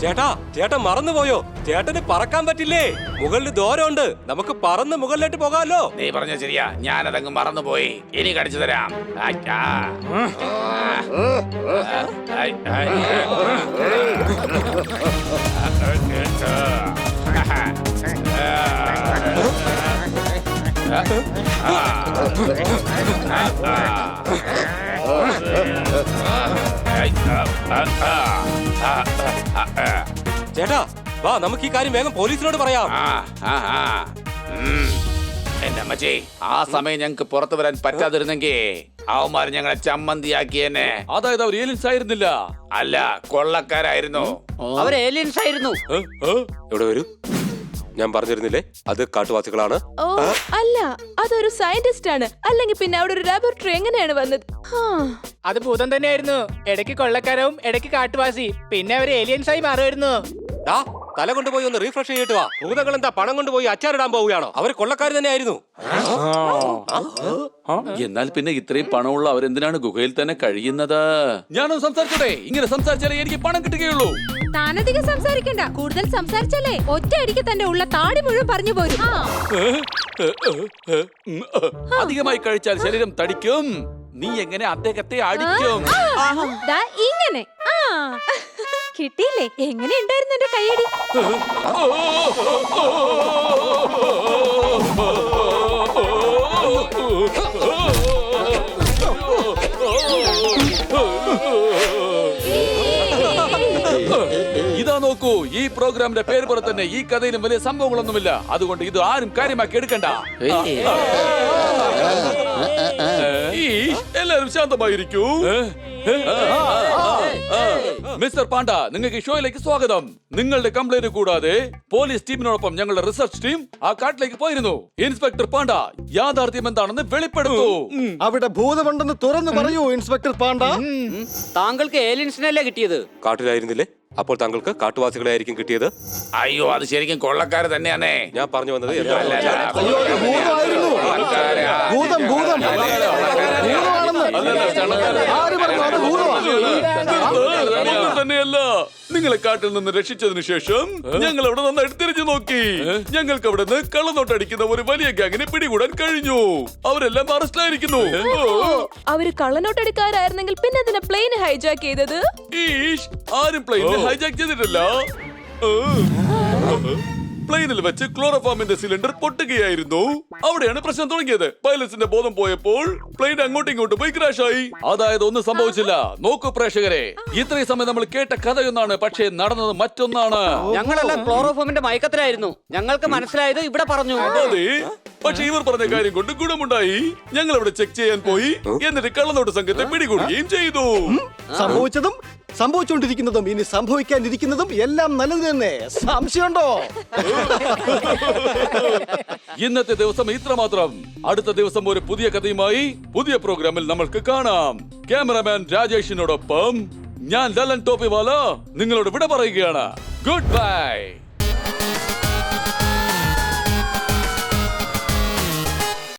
S6: ചേട്ടാ ചേട്ടൻ മറന്നുപോയോ? ചേട്ടന് പറക്കാൻ പറ്റില്ലേ? മുകളിൽ ദൂരമുണ്ട്, നമുക്ക് പറന്ന് മുകളിലോട്ട് പോകാമല്ലോ.
S7: നീ പറഞ്ഞ ശരിയാ, ഞാനതങ്ങ് മറന്നുപോയി. ഇനി കടിച്ചു തരാം.
S6: ചേട്ടാ വാ, നമുക്ക് ഈ കാര്യം വേഗം പോലീസിനോട് പറയാം.
S7: എന്റെ അമ്മച്ചി, ആ സമയം ഞങ്ങക്ക് പുറത്തു വരാൻ പറ്റാതിരുന്നെങ്കിൽ അവന്മാർ ഞങ്ങളെ ചമ്മന്തിയാക്കിയെന്നെ.
S3: അതായത് അവർ ഏലിയൻസ് ആയിരുന്നില്ല.
S7: അല്ല, കൊള്ളക്കാരായിരുന്നു.
S4: അവർ ഏലിയൻസ് ആയിരുന്നു.
S6: ഇവിടെ വരൂ. ഞാൻ പറഞ്ഞിരുന്നില്ലേ അത് കാട്ടുവാസികളാണ്.
S9: ഓ അല്ല, അതൊരു സയന്റിസ്റ്റ് ആണ്. അല്ലെങ്കിൽ പിന്നെ അവിടെ ഒരു ലാബോറട്ടറി എങ്ങനെയാണ് വന്നത്?
S2: അത് ഭൂതം തന്നെയായിരുന്നു. ഇടയ്ക്ക് കൊള്ളക്കാരവും ഇടയ്ക്ക് കാട്ടുവാസി, പിന്നെ അവർ ഏലിയൻസ് ആയി മാറുമായിരുന്നു.
S6: തല കൊണ്ടുപോയി ഒന്ന് റീഫ്രഷ് ചെയ്തിട്ട് വാ. ഭൂതങ്ങൾ എന്താ പണം കൊണ്ടുപോയി അച്ചാറിടാൻ പോവുകയാണോ? അവർ കൊള്ളക്കാർ തന്നെയായിരുന്നു.
S3: എന്നാൽ പിന്നെ ഇത്രയും പണമുള്ള അവരെന്തിനാണ് ഗുഹയിൽ തന്നെ കഴിയുന്നത്? ഞാനൊന്ന് സംസാരിച്ചോട്ടെ? ഇങ്ങനെ സംസാരിച്ചാലേ എനിക്ക് പണം കിട്ടുകയുള്ളൂ.
S8: താനധികം സംസാരിക്കണ്ട. കൂടുതൽ സംസാരിച്ചാലേ ഒറ്റയടിക്ക് തന്റെ ഉള്ള താടി മുഴുവൻ പറഞ്ഞു പോരും.
S3: അധികമായി കഴിച്ചാൽ ശരീരം തടിക്കും. നീ എങ്ങനെ അദ്ദേഹത്തെ അടിക്കും?
S8: ദാ ഇങ്ങനെ. ആ കിട്ടിയില്ലേ? എങ്ങനെ ഉണ്ടായിരുന്നു എന്റെ കൈയടി?
S3: ഇതാ നോക്കൂ, ഈ പ്രോഗ്രാമിന്റെ പേര് പോലെ തന്നെ ഈ കഥയിലും വലിയ സംഭവങ്ങളൊന്നുമില്ല. അതുകൊണ്ട് ഇത് ആരും കാര്യമാക്കി എടുക്കണ്ട. എല്ലാരും ശാന്തമായിരിക്കൂ. മിസ്റ്റർ പാണ്ഡ, നിങ്ങൾക്ക് ഷോയിലേക്ക് സ്വാഗതം. നിങ്ങളുടെ കംപ്ലൈന്റ് കൂടാതെ പോലീസ് ടീമിനോടൊപ്പം ഞങ്ങളുടെ റിസർച്ച് ടീം ആ കാട്ടിലേക്ക് പോയിരുന്നു. ഇൻസ്പെക്ടർ പാണ്ഡ, യാഥാർത്ഥ്യം എന്താണെന്ന് വെളിപ്പെടുത്തൂ.
S5: അവിടെ ഭൂതമുണ്ടെന്ന് തുറന്നു പറയൂ ഇൻസ്പെക്ടർ പാണ്ഡ.
S4: താങ്കൾക്ക് ഏലിയൻസിനല്ലേ കിട്ടിയത്?
S6: കാട്ടിലായിരുന്നില്ലേ? അപ്പോൾ താങ്കൾക്ക് കാട്ടുവാസികളെ ആയിരിക്കും കിട്ടിയത്.
S7: അയ്യോ, അത് ശരിക്കും കൊള്ളക്കാര് തന്നെയാണേ.
S6: ഞാൻ പറഞ്ഞു വന്നത്
S5: അയ്യോ, അത് ഭൂതമായിരുന്നു. ഭൂതം ഭൂതം ഭൂതമാണെന്ന് ആര് പറഞ്ഞു? അത് ഭൂതമാണ്
S3: തന്നെയല്ല. നിങ്ങളെ കാട്ടിൽ നിന്ന് രക്ഷിച്ചതിന് ശേഷം ഞങ്ങൾ അവിടെ നന്നായിട്ട് തിരിഞ്ഞു നോക്കി. ഞങ്ങൾക്ക് അവിടെ നിന്ന് കള്ളനോട്ടടിക്കുന്ന ഒരു വലിയ ഗ്യാങ്ങിനെ പിടികൂടാൻ കഴിഞ്ഞു. അവരെല്ലാം അറസ്റ്റിലായിരിക്കുന്നു.
S9: അവര് കള്ളനോട്ടടിക്കാരായിരുന്നെങ്കിൽ പിന്നെ അതിനെ പ്ലെയിൻ ഹൈജാക്ക് ചെയ്തത്?
S3: ഈഷ്, ആരും പ്ലെയിൻ ഹൈജാക്ക് ചെയ്തിട്ടില്ല. പ്ലെയിനിൽ വെച്ച് ക്ലോറോഫോമിന്റെ സിലിണ്ടർ പൊട്ടുകയായിരുന്നു. അവിടെയാണ് പ്രശ്നം തുടങ്ങിയത്. പൈലറ്റ്സിന്റെ ബോധം പോയപ്പോൾ പ്ലെയിൻ അങ്ങോട്ടും ഇങ്ങോട്ടും പോയി ക്രാഷ് ആയി. അതായത് ഒന്നും സംഭവിച്ചില്ല. നോക്കൂ പ്രേക്ഷകരെ, ഇത്രയും സമയം നമ്മൾ കേട്ട കഥയൊന്നാണ്, പക്ഷേ നടന്നത് മറ്റൊന്നാണ്.
S4: ഞങ്ങളെല്ലാം ക്ലോറോഫോമിന്റെ മയക്കത്തിലായിരുന്നു. ഞങ്ങൾക്ക് മനസ്സിലായത് ഇവിടെ പറഞ്ഞു.
S3: അതെ, പക്ഷെ ഇവർ പറഞ്ഞ കാര്യം കൊണ്ട് ഗുണമുണ്ടായി. ഞങ്ങൾ അവിടെ ചെക്ക് ചെയ്യാൻ പോയി. എന്നിട്ട് കള്ളനോട്ട് സംഘത്തെ പിടികൂടുകയും ചെയ്തു.
S5: സംഭവിച്ചതും സംഭവിച്ചുകൊണ്ടിരിക്കുന്നതും ഇനി സംഭവിക്കാനിരിക്കുന്നതും എല്ലാം നല്ലത് തന്നെ. സംശയമുണ്ടോ?
S3: ഇന്നത്തെ ദിവസം ഇത്രമാത്രം. അടുത്ത ദിവസം ഒരു പുതിയ കഥയുമായി പുതിയ പ്രോഗ്രാമിൽ നമ്മൾക്ക് കാണാം. ക്യാമറമാൻ രാജേഷിനോടൊപ്പം ഞാൻ ലലൻ ടോപ്പിവാല നിങ്ങളോട് വിട പറയുകയാണ്. Good bye.